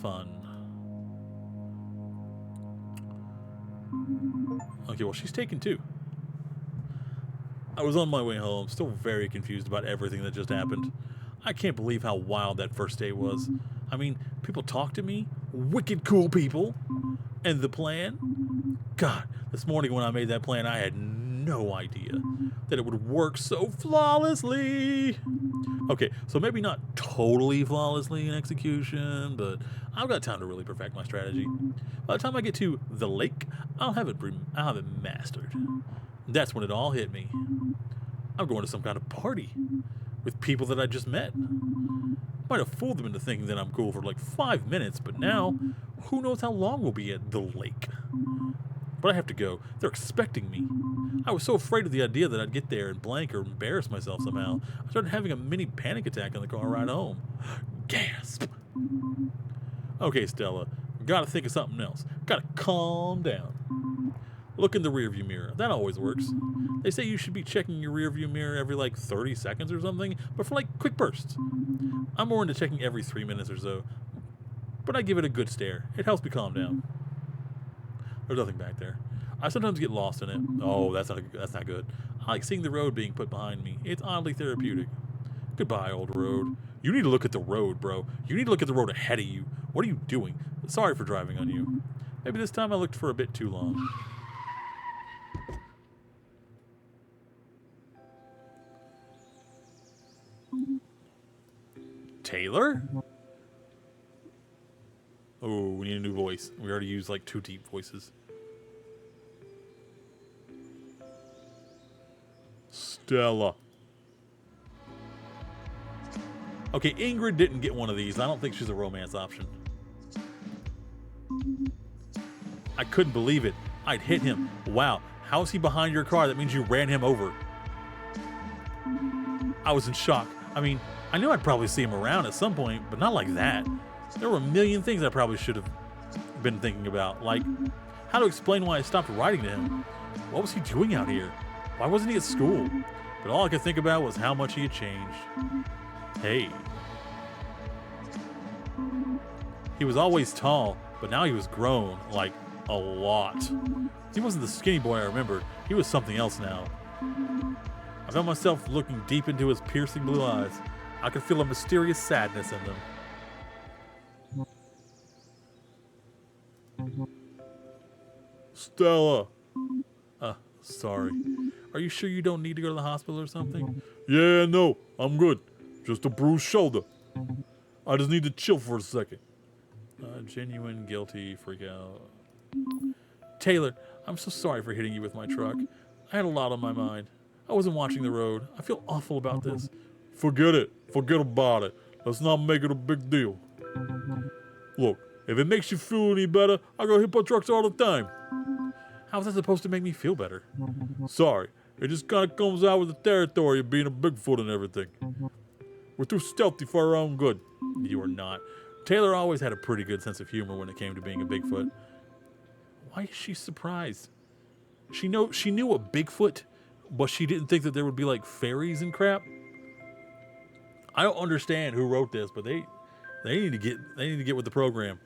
fun. Okay, well, she's taken too. I was on my way home, still very confused about everything that just happened. I can't believe how wild that first day was. I mean, people talk to me, wicked cool people, and the plan? God, this morning when I made that plan, I had no idea that it would work so flawlessly. Okay, so maybe not totally flawlessly in execution, but I've got time to really perfect my strategy. By the time I get to the lake, I'll have it mastered. That's when it all hit me. I'm going to some kind of party with people that I just met. Might have fooled them into thinking that I'm cool for like 5 minutes, but now, who knows how long we'll be at the lake. But I have to go. They're expecting me. I was so afraid of the idea that I'd get there and blank or embarrass myself somehow. I started having a mini panic attack in the car ride home. Gasp! Okay, Stella, gotta think of something else. Gotta calm down. Look in the rearview mirror. That always works. They say you should be checking your rearview mirror every like 30 seconds or something, but for like quick bursts. I'm more into checking every 3 minutes or so, but I give it a good stare. It helps me calm down. There's nothing back there. I sometimes get lost in it. Oh, that's not good. I like seeing the road being put behind me. It's oddly therapeutic. Goodbye, old road. You need to look at the road, bro. You need to look at the road ahead of you. What are you doing? Sorry for driving on you. Maybe this time I looked for a bit too long. Taylor? Oh, we need a new voice. We already used like 2 deep voices. Stella. Okay, Ingrid didn't get one of these. I don't think she's a romance option. I couldn't believe it. I'd hit him. Wow. How is he behind your car? That means you ran him over. I was in shock. I mean, I knew I'd probably see him around at some point, but not like that. There were a million things I probably should have been thinking about, like how to explain why I stopped writing to him. What was he doing out here? Why wasn't he at school? But all I could think about was how much he had changed. Hey. He was always tall, but now he was grown, like a lot. He wasn't the skinny boy I remembered. He was something else now. I found myself looking deep into his piercing blue eyes. I could feel a mysterious sadness in them. Stella. Sorry. Are you sure you don't need to go to the hospital or something? Yeah, no, I'm good. Just a bruised shoulder. I just need to chill for a second. Genuine, guilty, freak out. Taylor, I'm so sorry for hitting you with my truck. I had a lot on my mind. I wasn't watching the road. I feel awful about this. Forget it. Forget about it. Let's not make it a big deal. Look, if it makes you feel any better, I go hit my trucks all the time. How is that supposed to make me feel better? Sorry, it just kind of comes out with the territory of being a Bigfoot and everything. We're too stealthy for our own good. You are not. Taylor always had a pretty good sense of humor when it came to being a Bigfoot. Why is she surprised? She knew a Bigfoot, but she didn't think that there would be like fairies and crap. I don't understand who wrote this, but they need to get with the program.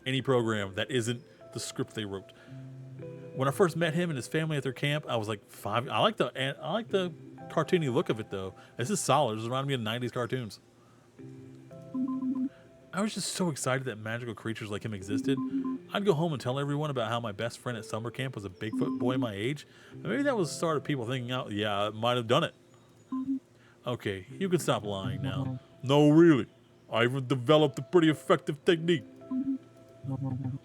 Any program that isn't the script they wrote. When I first met him and his family at their camp, I was like 5. I like the cartoony look of it though. This is solid. This reminded me of 90s cartoons. I was just so excited that magical creatures like him existed. I'd go home and tell everyone about how my best friend at summer camp was a Bigfoot boy my age. And maybe that was the start of people thinking out, yeah, I might have done it. Okay, you can stop lying now. No, really. I even developed a pretty effective technique.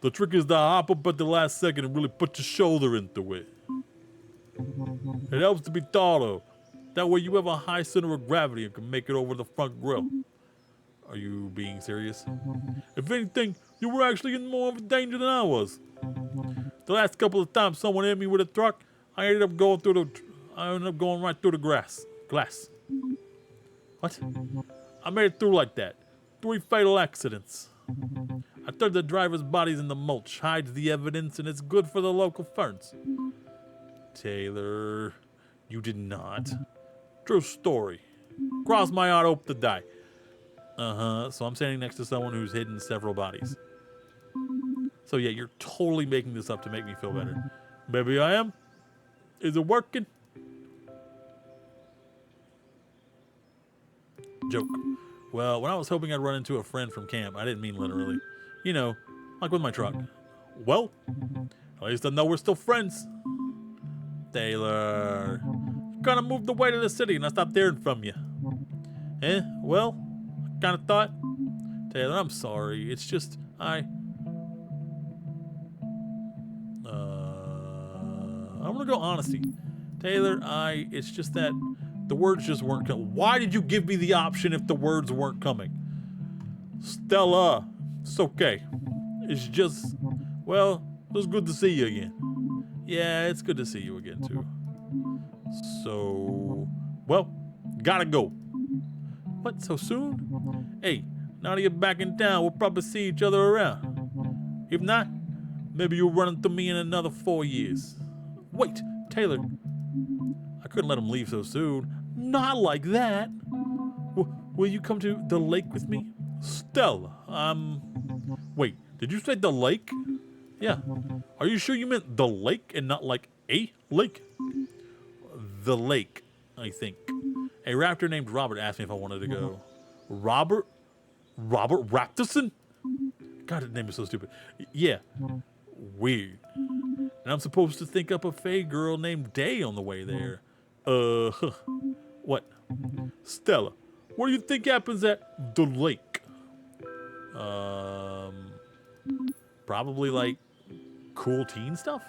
The trick is to hop up at the last second and really put your shoulder into it. It helps to be tall though. That way you have a high center of gravity and can make it over the front grill. Are you being serious? If anything, you were actually in more of a danger than I was. The last couple of times someone hit me with a truck, I ended up going right through the glass. What? I made it through like that. 3 fatal accidents. I turned the driver's bodies in the mulch, hides the evidence, and it's good for the local ferns. Taylor, you did not. True story. Cross my heart, hope to die. So I'm standing next to someone who's hidden several bodies. So yeah, you're totally making this up to make me feel better. Maybe I am. Is it working? Joke. Well, when I was hoping I'd run into a friend from camp, I didn't mean literally. You know, like with my truck. Well, at least I know we're still friends. Taylor, you kind of moved away to the city and I stopped hearing from you. Well, I kind of thought. Taylor, I'm sorry. It's just, I'm gonna go honesty. Taylor, it's just that the words just weren't coming. Why did you give me the option if the words weren't coming? Stella, it's okay. It's just, well, it was good to see you again. Yeah, it's good to see you again, too. So, well, gotta go. What, so soon? Hey, now that you're back in town, we'll probably see each other around. If not, maybe you'll run into me in another 4 years. Wait, Taylor. I couldn't let him leave so soon. Not like that. Will you come to the lake with me? Stella, wait, did you say the lake? Yeah. Are you sure you meant the lake and not like a lake? The lake, I think. A raptor named Robert asked me if I wanted to go. Robert? Robert Raptorson? God, his name is so stupid. Yeah. Weird. And I'm supposed to think up a Fae girl named Day on the way there. What? Stella, what do you think happens at the lake? Probably like cool teen stuff?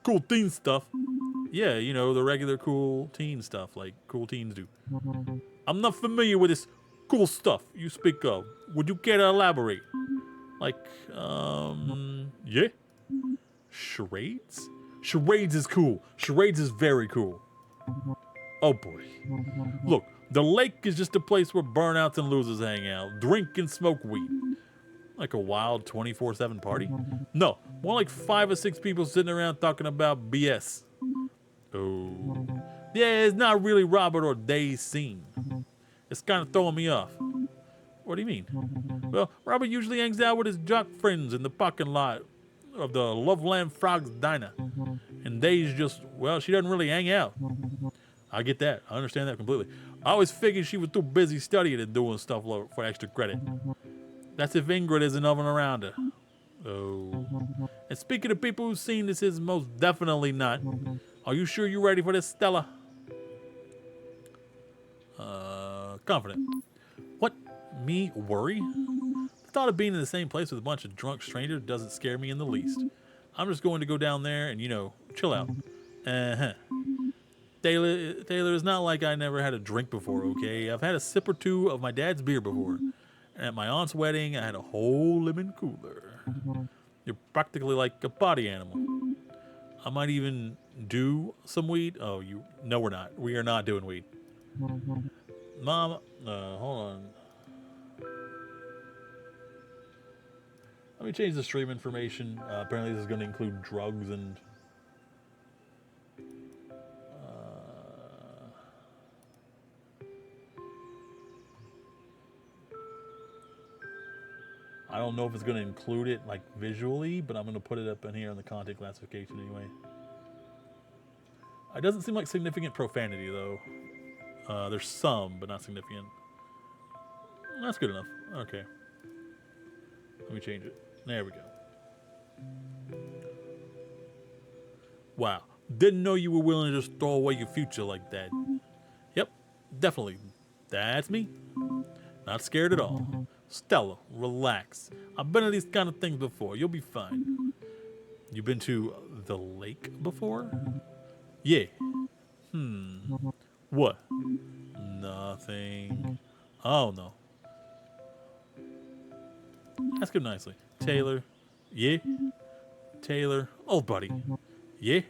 Cool teen stuff? Yeah, you know, the regular cool teen stuff like cool teens do. I'm not familiar with this cool stuff you speak of. Would you care to elaborate? Like, yeah? Charades? Charades is cool. Charades is very cool. Oh boy. Look, the lake is just a place where burnouts and losers hang out, drink and smoke weed. Like a wild 24/7 party? No, more like 5 or 6 people sitting around talking about BS. Oh. Yeah, it's not really Robert or Day's scene. It's kind of throwing me off. What do you mean? Well, Robert usually hangs out with his jock friends in the parking lot of the Loveland Frogs Diner. And Day's just, well, she doesn't really hang out. I get that. I understand that completely. I always figured she was too busy studying and doing stuff for extra credit. That's if Ingrid isn't over around her. Oh. And speaking of people who've seen this, is most definitely not. Are you sure you're ready for this, Stella? Confident. What? Me worry? The thought of being in the same place with a bunch of drunk strangers doesn't scare me in the least. I'm just going to go down there and, you know, chill out. Taylor, it's not like I never had a drink before, okay? I've had a sip or two of my dad's beer before. And at my aunt's wedding, I had a whole lemon cooler. You're practically like a party animal. I might even do some weed. Oh, no, we're not. We are not doing weed. Mom, hold on. Let me change the stream information. Apparently this is going to include drugs and... I don't know if it's going to include it like visually, but I'm going to put it up in here in the content classification anyway. It doesn't seem like significant profanity though. There's some, but not significant. That's good enough. Okay. Let me change it. There we go. Wow. Didn't know you were willing to just throw away your future like that. Yep, definitely. That's me. Not scared at all. Stella, relax. I've been to these kind of things before. You'll be fine. You've been to the lake before? Yeah. What? Nothing. Oh, no. Ask him nicely. Taylor, yeah? Taylor, old buddy. Yeah?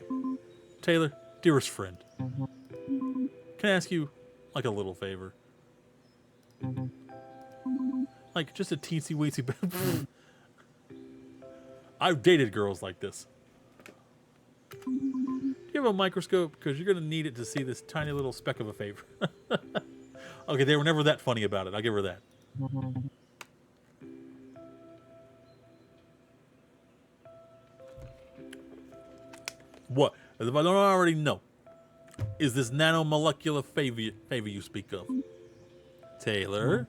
Taylor, dearest friend. Can I ask you, like, a little favor? Like, just a teensy-weensy... I've dated girls like this. Do you have a microscope? Because you're going to need it to see this tiny little speck of a favor. Okay, they were never that funny about it. I'll give her that. What? As if I don't already know. Is this nanomolecular favor you speak of? Taylor?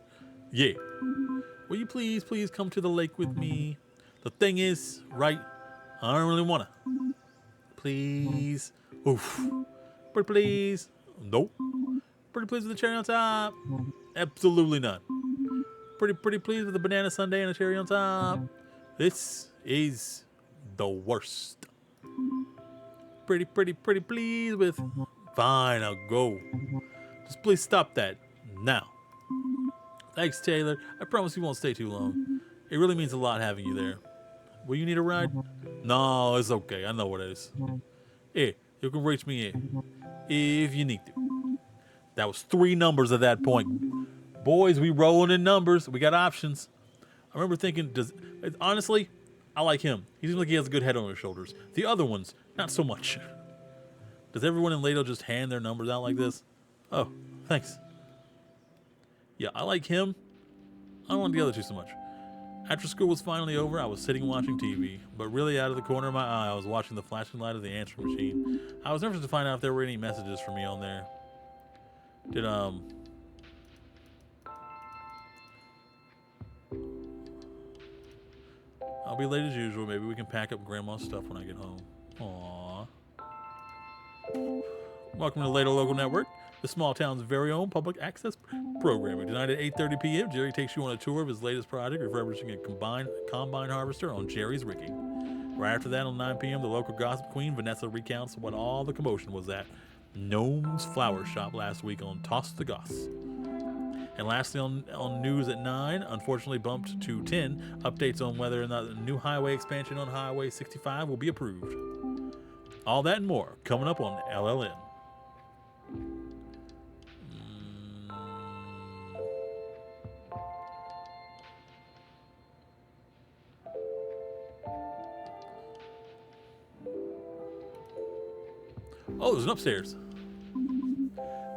Yeah. Will you please come to the lake with me? The thing is, right, I don't really want to. Please. Oof. Pretty please. Nope. Pretty please with the cherry on top. Absolutely not. Pretty please with the banana sundae and a cherry on top. This is the worst. Pretty please with... Fine, I'll go. Just please stop that now. Thanks, Taylor. I promise you won't stay too long. It really means a lot having you there. Will you need a ride? No, it's okay. I know what it is. Hey, you can reach me here if you need to. That was 3 numbers at that point. Boys, we rolling in numbers. We got options. I remember thinking, honestly, I like him. He seems like he has a good head on his shoulders. The other ones, not so much. Does everyone in Lato just hand their numbers out like this? Oh, thanks. Yeah, I like him. I don't want the other two so much. After school was finally over, I was sitting watching TV, but really out of the corner of my eye, I was watching the flashing light of the answering machine. I was nervous to find out if there were any messages for me on there. Did, I'll be late as usual. Maybe we can pack up Grandma's stuff when I get home. Aww. Welcome to the Lato Local Network, the small town's very own public access programming. Tonight at 8:30 p.m., Jerry takes you on a tour of his latest project, refurbishing a combine harvester on Jerry's rigging. Right after that, on 9 p.m., the local gossip queen, Vanessa, recounts what all the commotion was at Gnome's Flower Shop last week on Toss the Goss. And lastly, on news at 9, unfortunately bumped to 10, updates on whether or not the new highway expansion on Highway 65 will be approved. All that and more coming up on LLN. Oh, there's an upstairs.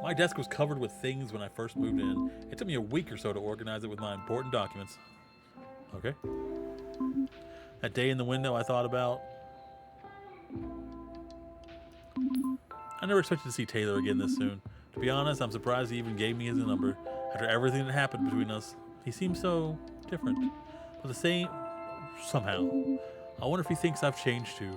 My desk was covered with things when I first moved in. It took me a week or so to organize it with my important documents. Okay. That day in the window I thought about. I never expected to see Taylor again this soon. To be honest, I'm surprised he even gave me his number. After everything that happened between us, he seems so different. But the same, somehow. I wonder if he thinks I've changed too.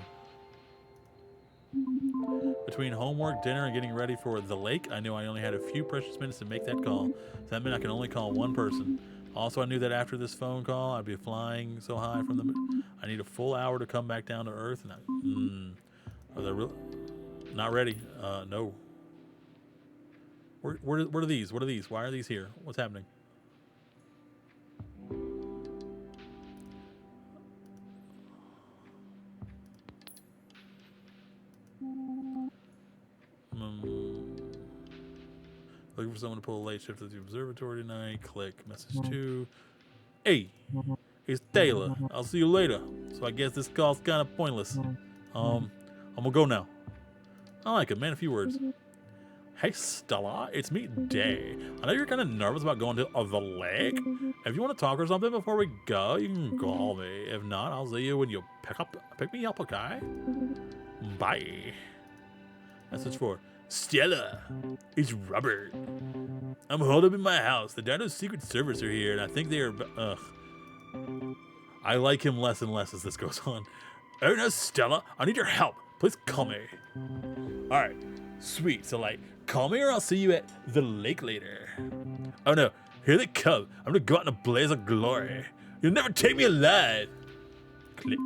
Between homework, dinner, and getting ready for the lake, I knew I only had a few precious minutes to make that call. So that meant I could only call one person. Also, I knew that after this phone call, I'd be flying so high from the... I need a full hour to come back down to Earth. And are they real? Not ready. No. What are these? What are these? Why are these here? What's happening? Looking for someone to pull a late shift at the observatory tonight. Click. Message 2. Hey, it's Taylor. I'll see you later. So I guess this call's kind of pointless. I'm gonna go now. I like it, man. A few words. Hey, Stella. It's me, Day. I know you're kind of nervous about going to the lake. If you want to talk or something before we go, you can call me. If not, I'll see you when you pick me up, okay? Bye. Message 4. Stella, it's Robert. I'm holed up in my house. The Dino's Secret Service are here, and I think they are... I like him less and less as this goes on. Oh no, Stella, I need your help. Please call me. Alright, sweet. So, like, call me or I'll see you at the lake later. Oh no, here they come. I'm gonna go out in a blaze of glory. You'll never take me alive. Click.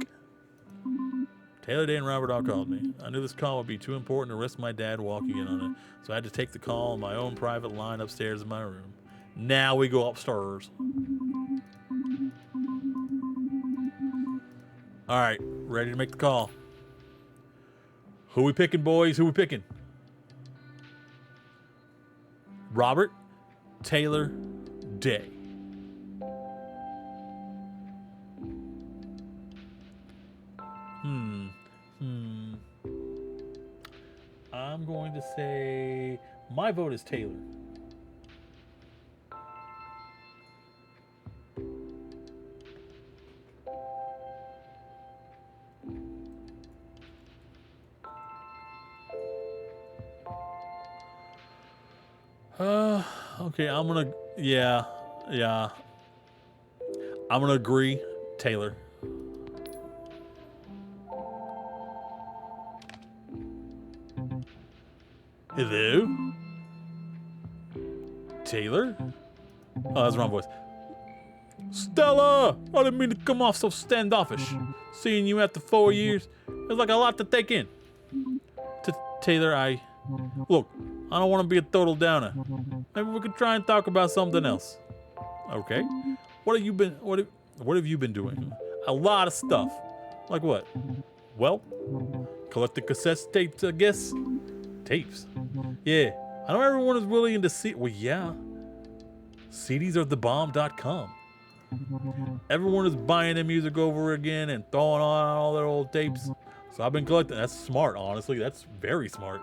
Taylor, Day, and Robert all called me. I knew this call would be too important to risk my dad walking in on it, so I had to take the call on my own private line upstairs in my room. Now we go upstairs. All right, Ready to make the call. Who we picking, boys? Who we picking? Robert Taylor Day. I'm going to say my vote is Taylor. Okay, I'm gonna, yeah. I'm gonna agree, Taylor. Hello? Taylor? Oh, that's the wrong voice. Stella! I didn't mean to come off so standoffish. Seeing you after 4 years, it's like a lot to take in. Taylor, look, I don't want to be a total downer. Maybe we could try and talk about something else. Okay. What have you been doing? A lot of stuff. Like what? Well, collecting cassette tapes, I guess. Tapes. Yeah. I know everyone is willing into see. Well, yeah. CDs are thebomb.com. Everyone is buying their music over again and throwing on all their old tapes. So I've been collecting. That's smart, honestly. That's very smart.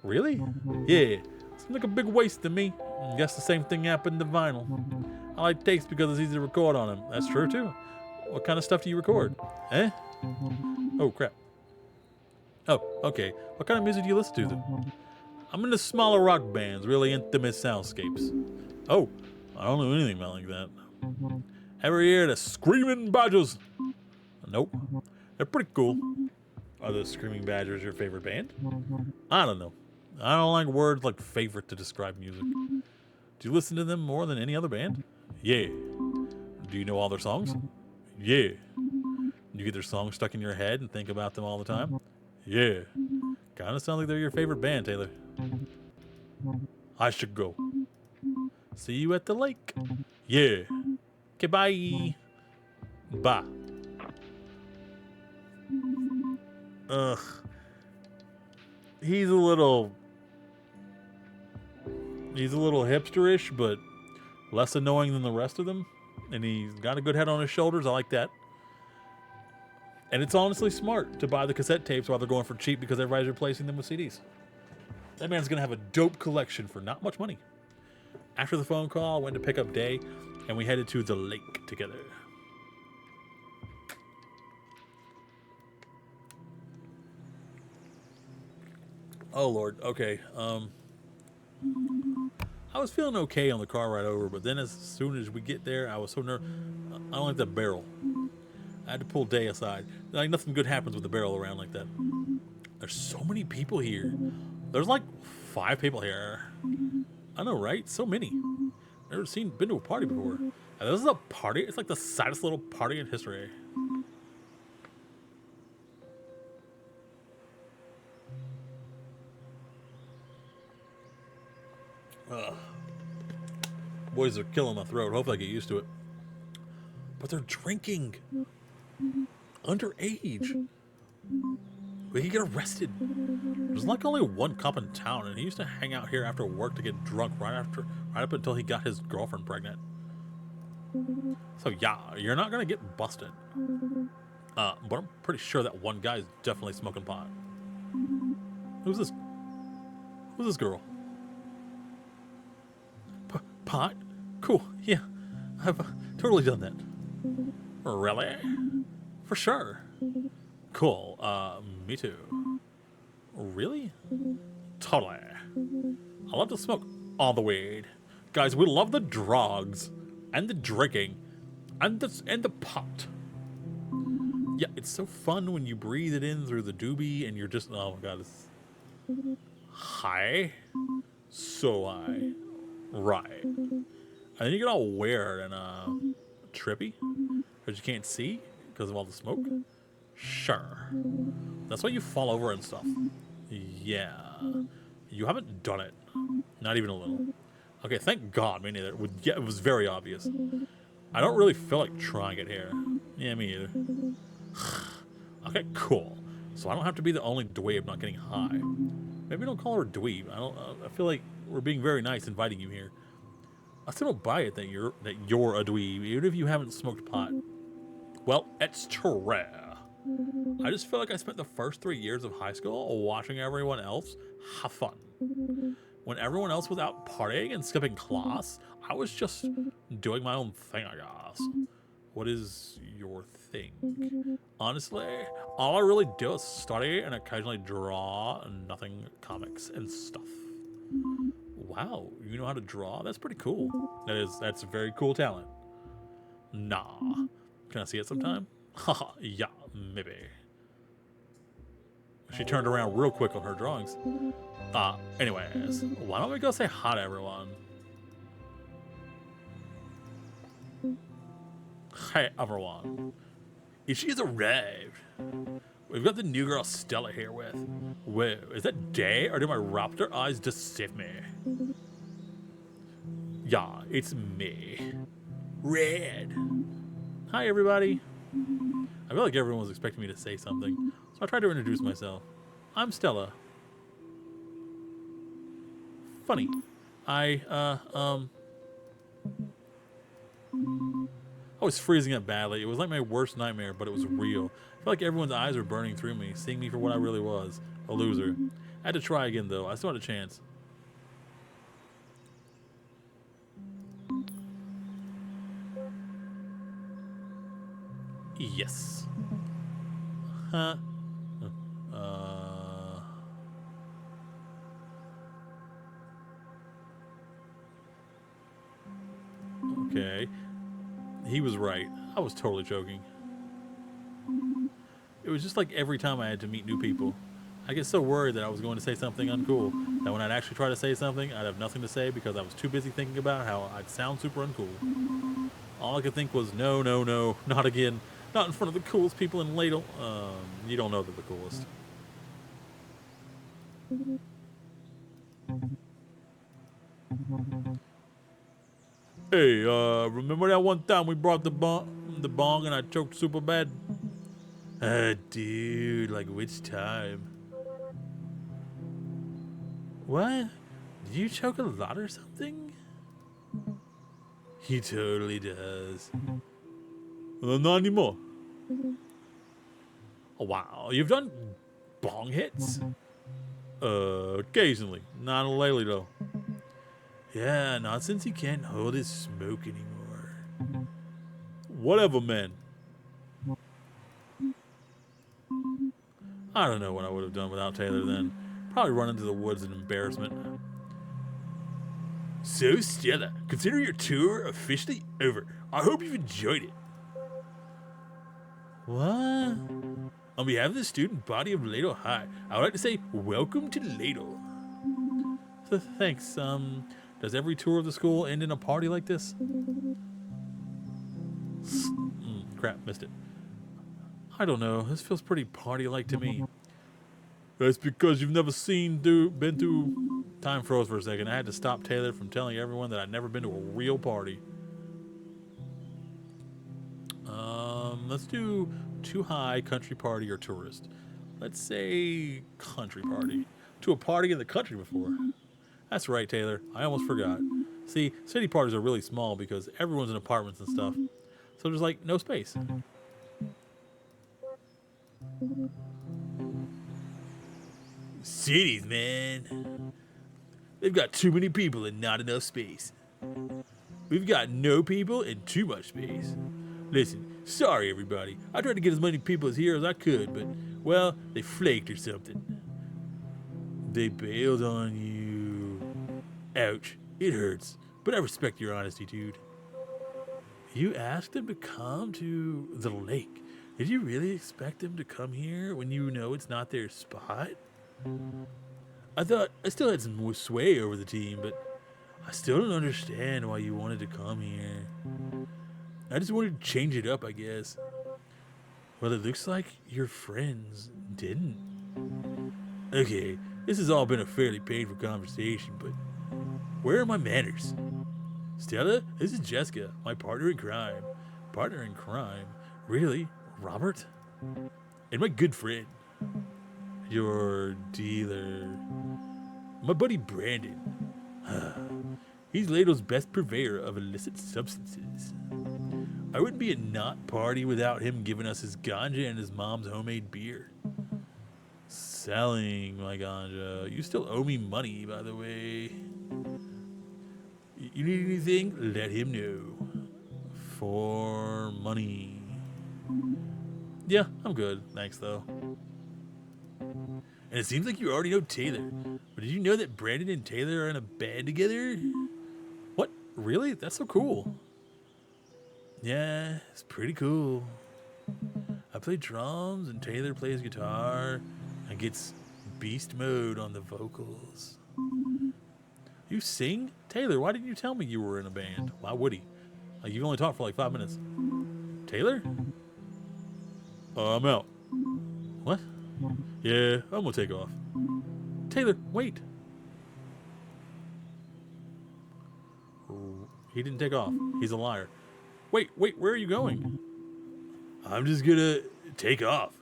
Really? Yeah. Seems like a big waste to me. I guess the same thing happened to vinyl. I like tapes because it's easy to record on them. That's true too. What kind of stuff do you record? Eh? Oh crap. Oh, okay. What kind of music do you listen to then? I'm into smaller rock bands, really intimate soundscapes. Oh, I don't know anything about like that. Ever hear the Screaming Badgers? Nope. They're pretty cool. Are the Screaming Badgers your favorite band? I don't know. I don't like words like favorite to describe music. Do you listen to them more than any other band? Yeah. Do you know all their songs? Yeah. Do you get their songs stuck in your head and think about them all the time? Yeah. Kind of sounds like they're your favorite band, Taylor. I should go. See you at the lake. Yeah. Okay, bye. Bye. Ugh. He's a little hipsterish, but less annoying than the rest of them. And he's got a good head on his shoulders. I like that. And it's honestly smart to buy the cassette tapes while they're going for cheap because everybody's replacing them with CDs. That man's going to have a dope collection for not much money. After the phone call, I went to pick up Day, and we headed to the lake together. Oh, Lord. Okay. I was feeling okay on the car ride over, but then as soon as we get there, I was so nervous. I don't like that barrel. I had to pull Day aside. Like, nothing good happens with the barrel around like that. There's so many people here. There's like 5 people here. I know, right? So many. Never been to a party before. And this is a party. It's like the saddest little party in history. Boys are killing my throat. Hopefully I get used to it. But they're drinking. Underage. We could get arrested. There's like only one cop in town, and he used to hang out here after work to get drunk right up until he got his girlfriend pregnant. So yeah, you're not gonna get busted. But I'm pretty sure that one guy is definitely smoking pot. Who's this? Who's this girl? Pot? Cool. Yeah, I've totally done that. Really? For sure. Cool. Me too. Really? Totally. I love to smoke all the weed. Guys, we love the drugs and the drinking and the pot. Yeah, it's so fun when you breathe it in through the doobie and you're just, oh my god, it's high. So high. Right. And then you get all weird and trippy because you can't see because of all the smoke. Sure. That's why you fall over and stuff. Yeah. You haven't done it. Not even a little. Okay, thank God, me neither.
Yeah,
it was very obvious. I don't really feel like trying it here. Yeah, me either. Okay, cool. So I don't have to be the only dweeb not getting high. Maybe don't call her a dweeb. I feel like we're being very nice inviting you here. I still don't buy it that you're a dweeb, even if you haven't smoked pot. Well, it's true. I just feel like I spent the first 3 years of high school watching everyone else have fun. When everyone else was out partying and skipping class, I was just doing my own thing, I guess. What is your thing? Honestly, all I really do is study and occasionally draw nothing comics and stuff. Wow, you know how to draw? That's pretty cool. That's a very cool talent. Nah. Can I see it sometime? Haha, yeah, maybe. She turned around real quick on her drawings. Anyways, why don't we go say hi to everyone? Hey, everyone. She's arrived. We've got the new girl Stella here with. Whoa, is that Day or do my Raptor eyes deceive me? Yeah, it's me. Red. Hi, everybody. I feel like everyone was expecting me to say something, so I tried to introduce myself. I'm Stella. Funny. I was freezing up badly. It was like my worst nightmare, but it was real. I felt like everyone's eyes were burning through me, seeing me for what I really was, a loser. I had to try again, though. I still had a chance. Yes. Huh? Okay. He was right. I was totally joking. It was just like every time I had to meet new people. I get so worried that I was going to say something uncool that when I'd actually try to say something, I'd have nothing to say because I was too busy thinking about how I'd sound super uncool. All I could think was, no, no, no, not again. Not in front of the coolest people in Ladle. You don't know they're the coolest. Hey, remember that one time we brought the bong and I choked super bad? Dude, like which time? What? Did you choke a lot or something? He totally does. Not anymore. Oh, wow, you've done bong hits? Occasionally. Not lately, though. Yeah, not since he can't hold his smoke anymore. Whatever, man. I don't know what I would have done without Taylor then. Probably run into the woods in embarrassment. So, Stella, consider your tour officially over. I hope you've enjoyed it. What? On behalf of the student body of Ladle High, I would like to say welcome to Ladle. So, thanks. Does every tour of the school end in a party like this? Crap, missed it. I don't know. This feels pretty party-like to me. That's because you've never been through... Time froze for a second. I had to stop Taylor from telling everyone that I'd never been to a real party. Let's do too high, country party, or tourist. Let's say country party. To a party in the country before. That's right, Taylor. I almost forgot. See, city parties are really small because everyone's in apartments and stuff. So there's like no space. Cities, man. They've got too many people and not enough space. We've got no people and too much space. Listen, sorry everybody. I tried to get as many people here as I could, but, well, they flaked or something. They bailed on you. Ouch. It hurts. But I respect your honesty, dude. You asked them to come to the lake. Did you really expect them to come here when you know it's not their spot? I thought I still had some sway over the team, but I still don't understand why you wanted to come here. I just wanted to change it up, I guess. Well, it looks like your friends didn't. Okay, this has all been a fairly painful conversation, but where are my manners? Stella, this is Jessica, my partner in crime. Partner in crime? Really? Robert? And my good friend, your dealer, my buddy Brandon. He's Lado's best purveyor of illicit substances. I wouldn't be a knot party without him giving us his ganja and his mom's homemade beer. Selling my ganja. You still owe me money, by the way. You need anything? Let him know. For money. Yeah, I'm good. Thanks, though. And it seems like you already know Taylor. But did you know that Brandon and Taylor are in a band together? What? Really? That's so cool. Yeah, it's pretty cool. I play drums and Taylor plays guitar and gets beast mode on the vocals. You sing? Taylor, why didn't you tell me you were in a band? Why would he? Like, you've only talked for like 5 minutes. Taylor? I'm out. What? Yeah, I'm gonna take off. Taylor, wait. He didn't take off. He's a liar. Wait, where are you going? I'm just gonna take off.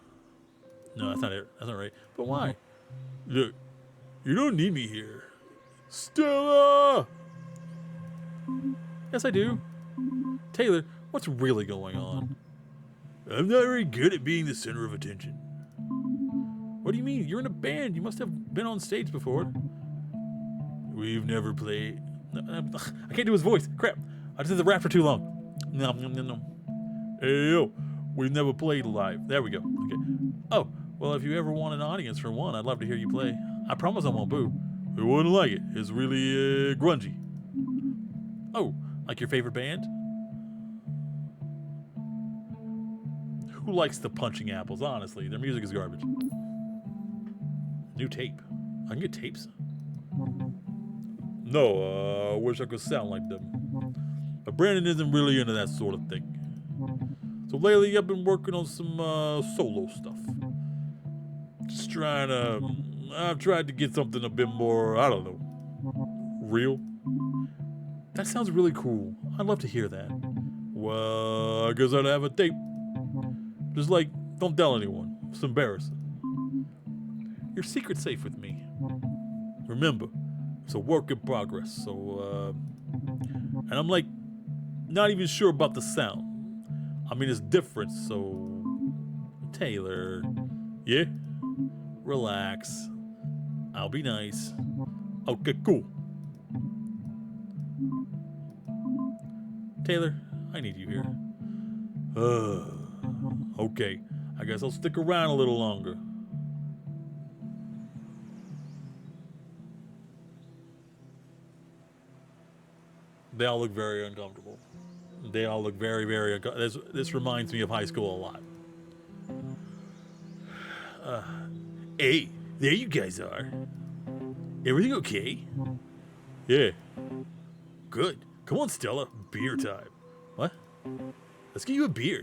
No, that's not it. That's not right. But why? Look, you don't need me here. Stella! Yes, I do. Taylor, what's really going on? I'm not very good at being the center of attention. What do you mean? You're in a band. You must have been on stage before. We've never played. I can't do his voice. Crap. I just did the Raptor too long. No. Hey, yo. We've never played live. There we go. Okay. Oh, well, if you ever want an audience for one, I'd love to hear you play. I promise I won't boo. You wouldn't like it. It's really grungy. Oh, like your favorite band? Who likes the Punching Apples, honestly? Their music is garbage. New tape. I can get tapes? No, I wish I could sound like them. But Brandon isn't really into that sort of thing. So lately I've been working on some solo stuff. Just trying to... I've tried to get something a bit more, I don't know, real. That sounds really cool. I'd love to hear that. Well, I guess I'd have a tape. Just like, don't tell anyone. It's embarrassing. Your secret's safe with me. Remember, it's a work in progress, so, and I'm like, not even sure about the sound. I mean, it's different, so... Taylor. Yeah? Relax. I'll be nice. Okay, cool. Taylor, I need you here. Okay, I guess I'll stick around a little longer. They all look very uncomfortable. They all look very, very uncomfortable. This reminds me of high school a lot. Hey, there you guys are. Everything okay? Yeah. Good. Come on, Stella. Beer time. What? Let's get you a beer.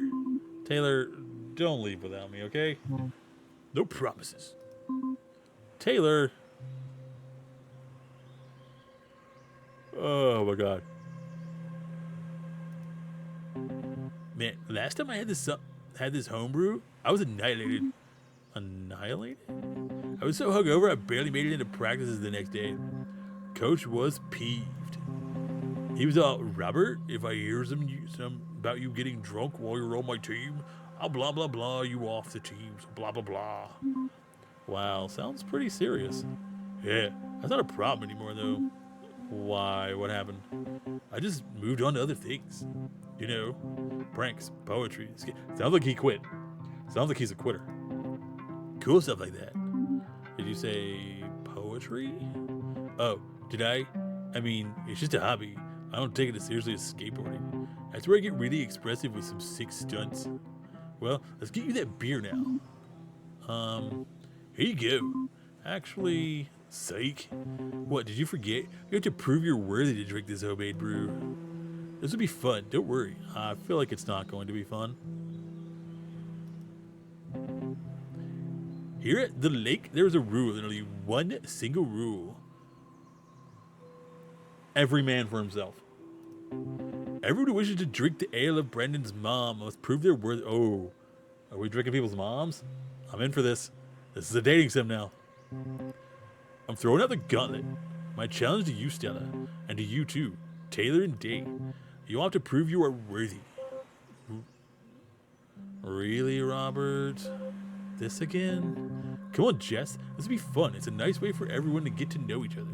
Taylor, don't leave without me, okay? No promises. Taylor. Oh my god. Man, last time I had this homebrew, I was annihilated. Annihilated? I was so hungover I barely made it into practices the next day. Coach was peeved. He was all, Robert, if I hear some about you getting drunk while you're on my team, I'll blah blah blah you off the team, so blah blah blah. Wow, sounds pretty serious. Yeah, that's not a problem anymore though. Why? What happened? I just moved on to other things. You know, pranks, poetry. Sounds like he quit. Sounds like he's a quitter. Cool stuff like that. Did you say poetry? Oh, did I? I mean, it's just a hobby. I don't take it as seriously as skateboarding. That's where I get really expressive with some sick stunts. Well, let's get you that beer now. Here you go. Actually, psych. What, did you forget? You have to prove you're worthy to drink this homemade brew. This will be fun, don't worry. I feel like it's not going to be fun. Here at the lake, there is a rule, and only one single rule. Every man for himself. Everyone who wishes to drink the ale of Brandon's mom must prove their worth. Oh, Are we drinking people's moms? I'm in for this. This is a dating sim now. I'm throwing out the gauntlet. My challenge to you, Stella, and to you too, Taylor and Day. You'll have to prove you are worthy. Really, Robert? This again? Come on, Jess. This will be fun. It's a nice way for everyone to get to know each other.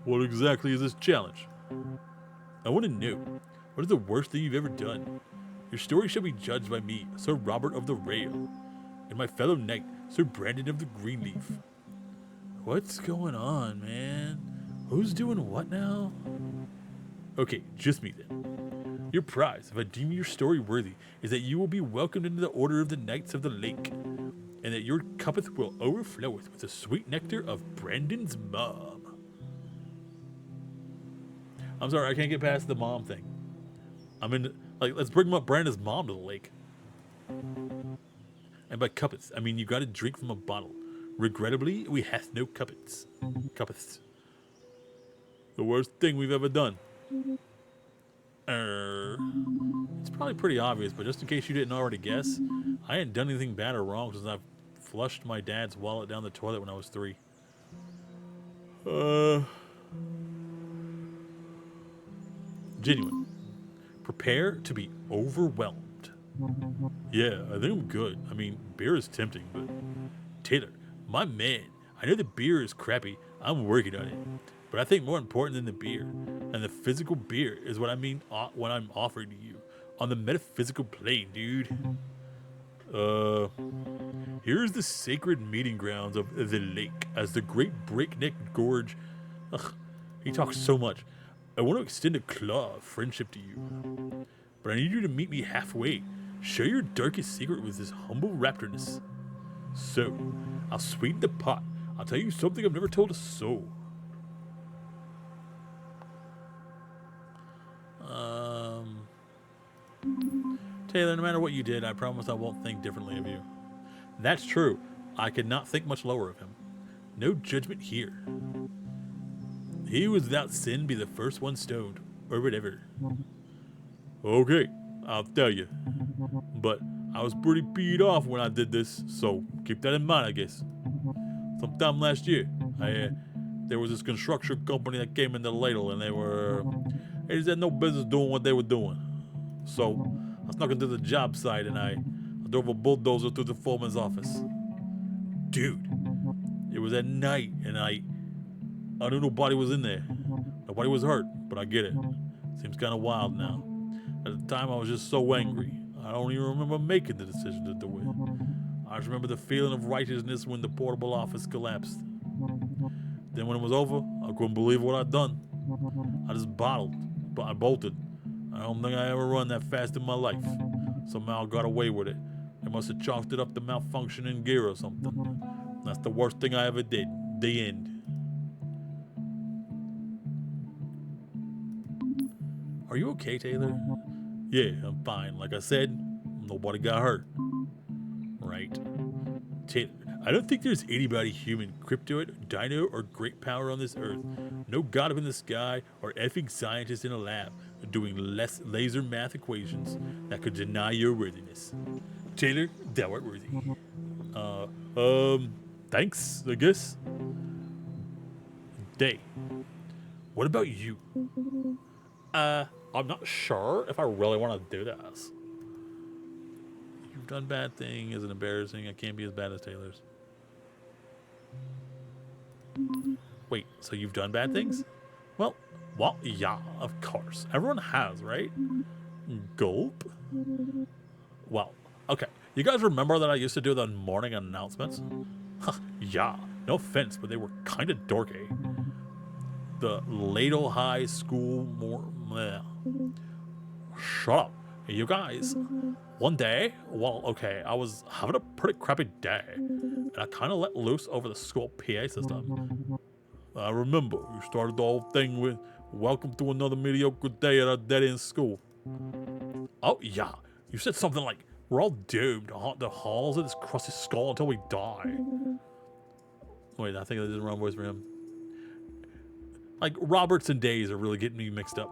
What exactly is this challenge? I want to know. What is the worst thing you've ever done? Your story shall be judged by me, Sir Robert of the Rail, and my fellow knight, Sir Brandon of the Greenleaf. What's going on, man? Who's doing what now? Okay, just me then. Your prize, if I deem your story worthy, is that you will be welcomed into the Order of the Knights of the Lake, and that your cuppeth will overfloweth with the sweet nectar of Brandon's mom. I'm sorry, I can't get past the mom thing. I'm in, like, let's bring up Brandon's mom to the lake. And by cuppets, I mean you gotta drink from a bottle. Regrettably, we hath no cuppets. Cuppets. The worst thing we've ever done. It's probably pretty obvious, but just in case you didn't already guess, I hadn't done anything bad or wrong since I flushed my dad's wallet down the toilet when I was 3. Genuine. Prepare to be overwhelmed. Yeah, I think I'm good. I mean, beer is tempting, but... Taylor, my man, I know the beer is crappy. I'm working on it. But I think more important than the beer, and the physical beer, is what I mean when I'm offering to you. On the metaphysical plane, dude. Here's the sacred meeting grounds of the lake, as the great breakneck gorge... Ugh, he talks so much. I want to extend a claw of friendship to you. But I need you to meet me halfway. Share your darkest secret with this humble raptorness. So, I'll sweeten the pot. I'll tell you something I've never told a soul. Taylor, no matter what you did, I promise I won't think differently of you. That's true. I could not think much lower of him. No judgment here. He who was without sin be the first one stoned, or whatever. Okay, I'll tell you. But I was pretty peed off when I did this, so keep that in mind, I guess. Sometime last year, there was this construction company that came into Ladle, and they just had no business doing what they were doing. So I snuck into the job site, and I drove a bulldozer through the foreman's office. Dude, it was at night, and I knew nobody was in there. Nobody was hurt, but I get it. Seems kind of wild now. At the time, I was just so angry. I don't even remember making the decision to do it. I just remember the feeling of righteousness when the portable office collapsed. Then when it was over, I couldn't believe what I'd done. I just I bolted. I don't think I ever run that fast in my life. Somehow I got away with it. They must have chalked it up to malfunctioning gear or something. That's the worst thing I ever did. The end. Are you okay, Taylor? Yeah, I'm fine. Like I said, nobody got hurt. Right. Taylor, I don't think there's anybody human, cryptoid, dino, or great power on this earth. No god up in the sky or effing scientist in a lab doing less laser math equations that could deny your worthiness. Taylor, thou art worthy. Thanks, I guess. Day, what about you? I'm not sure if I really want to do this. You've done bad thing isn't embarrassing. I can't be as bad as Taylor's. Wait, so you've done bad things? Well, yeah, of course. Everyone has, right? Gulp? Well, okay. You guys remember that I used to do the morning announcements? Yeah, no offense, but they were kind of dorky. The Ladle High School Shut up. You guys, one day, I was having a pretty crappy day, and I kind of let loose over the school PA system. I remember you started the whole thing with, "Welcome to another mediocre day at a dead-end school." Oh, yeah. You said something like, "We're all doomed to haunt the halls of this crusty skull until we die." Wait, I think I did the wrong voice for him. Like, Roberts and Days are really getting me mixed up.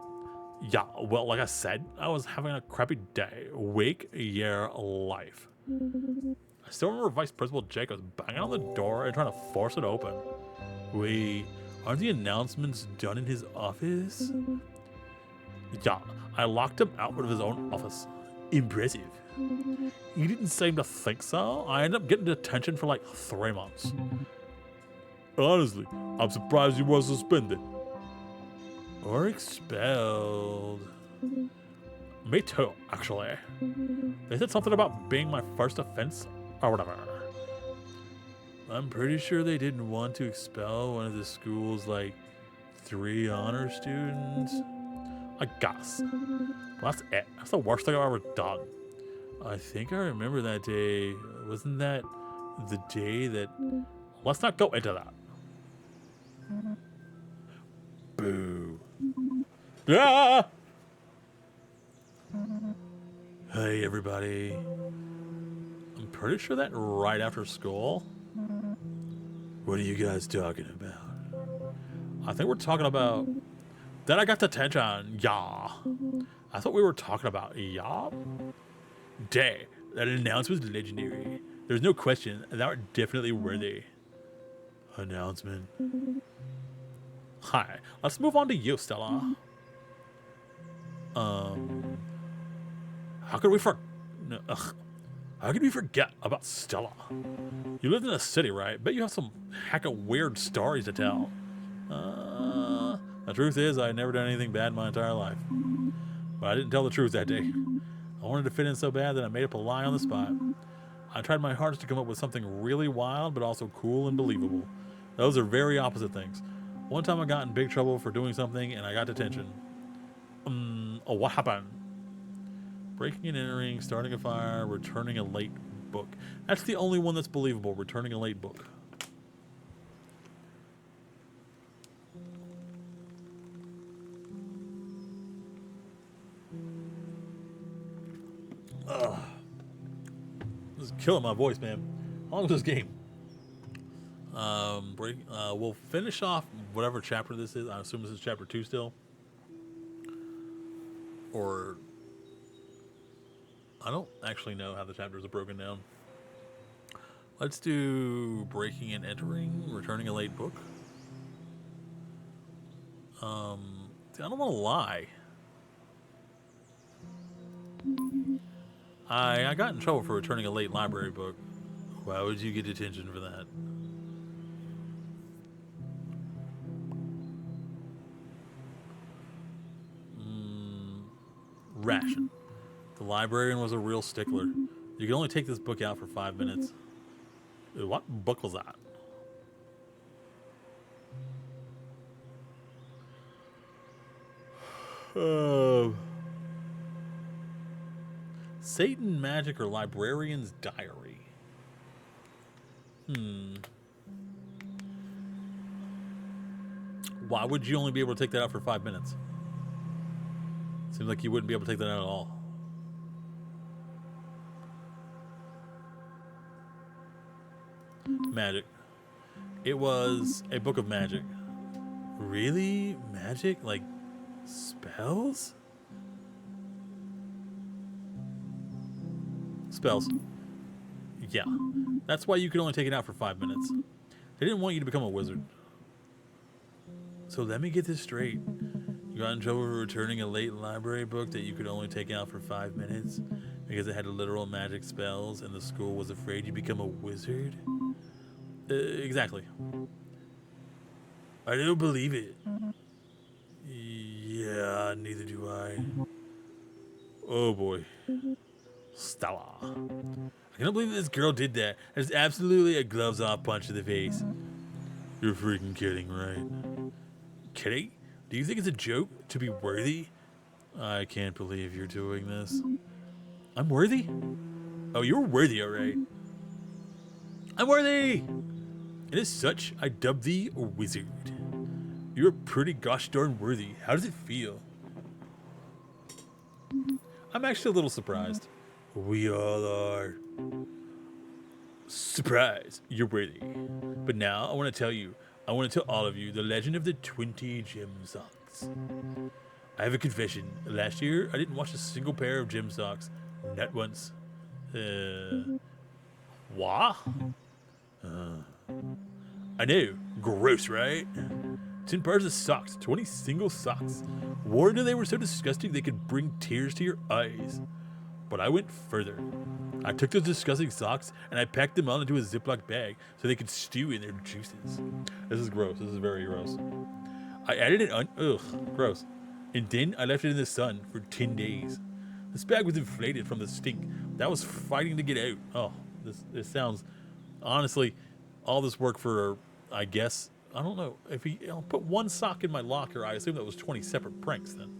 Yeah, well, like I said, I was having a crappy day. Wake your life. I still remember Vice Principal Jacobs banging on the door and trying to force it open. Wait, aren't the announcements done in his office? Yeah, I locked him out of his own office. Impressive. He didn't seem to think so. I ended up getting detention for like 3 months. Honestly, I'm surprised you were suspended. Or expelled. Me too, actually. They said something about being my first offense or whatever. I'm pretty sure they didn't want to expel one of the school's like 3 honor students. I guess. Well, that's it. That's the worst thing I've ever done. I think I remember that day. Wasn't that the day that... Let's not go into that. Boo. Ah! Hey, everybody. I'm pretty sure that right after school... What are you guys talking about? I think we're talking about... That I got detention. Yeah. I thought we were talking about... Yeah? Day. That announcement was legendary. There's no question. That were definitely worthy. Announcement. Hi. Let's move on to you, Stella. How could we How could we forget about Stella? You lived in a city, right? Bet you have some heckin' weird stories to tell. The truth is, I had never done anything bad in my entire life. But I didn't tell the truth that day. I wanted to fit in so bad that I made up a lie on the spot. I tried my hardest to come up with something really wild, but also cool and believable. Those are very opposite things. One time I got in big trouble for doing something and I got detention. Oh, what happened? Breaking and entering, starting a fire, returning a late book. That's the only one that's believable, returning a late book. Ugh. This is killing my voice, man. How long is this game? We'll finish off whatever chapter this is. I assume this is chapter 2 still. Or... I don't actually know how the chapters are broken down. Let's do breaking and entering, returning a late book. I don't want to lie. I got in trouble for returning a late library book. Why would you get detention for that? Ration. The librarian was a real stickler. You can only take this book out for 5 minutes. What book was that? Satan, Magic, or Librarian's Diary? Why would you only be able to take that out for 5 minutes? Seems like you wouldn't be able to take that out at all. Magic. It was a book of magic. Really? Magic? Like spells? Spells. Yeah. That's why you could only take it out for 5 minutes. They didn't want you to become a wizard. So let me get this straight. You got in trouble for returning a late library book that you could only take out for 5 minutes because it had literal magic spells and the school was afraid you'd become a wizard? Exactly. I don't believe it. Yeah, neither do I. Oh boy. Stella. I can't believe this girl did that. It's absolutely a gloves off punch to the face. You're freaking kidding, right? Kidding? Do you think it's a joke to be worthy? I can't believe you're doing this. I'm worthy? Oh, you're worthy, alright. I'm worthy! And as such, I dub thee a wizard. You're pretty gosh darn worthy. How does it feel? I'm actually a little surprised. We all are. Surprise, you're worthy. But now I want to tell all of you, the legend of the 20 gem socks. I have a confession. Last year, I didn't wash a single pair of gym socks. Not once. What? I know. Gross, right? 10 pairs of socks, 20 single socks. Warned you they were so disgusting they could bring tears to your eyes. But I went further. I took those disgusting socks and I packed them all into a Ziploc bag so they could stew in their juices. This is gross. This is very gross. I added it ugh, gross. And then I left it in the sun for 10 days. This bag was inflated from the stink that was fighting to get out. Oh, this sounds, honestly, all this work for, I guess, I don't know. If I'll put one sock in my locker, I assume that was 20 separate pranks then.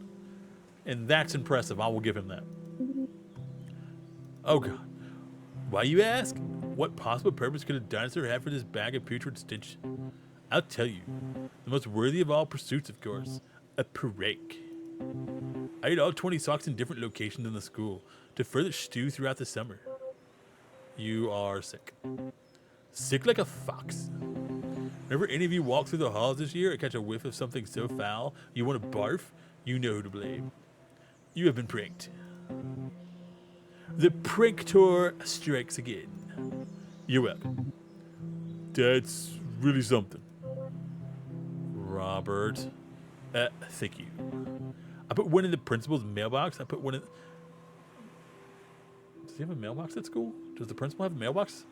And that's impressive. I will give him that. Oh God. Why, you ask? What possible purpose could a dinosaur have for this bag of putrid stench? I'll tell you. The most worthy of all pursuits, of course. A prank. I hid all 20 socks in different locations in the school to further stew throughout the summer. You are sick. Sick like a fox. Whenever any of you walk through the halls this year and catch a whiff of something so foul you want to barf, you know who to blame. You have been pranked. The pranktor strikes again. You're welcome. That's really something. Robert. Thank you. I put one in the principal's mailbox. I put one in... Does he have a mailbox at school? Does the principal have a mailbox?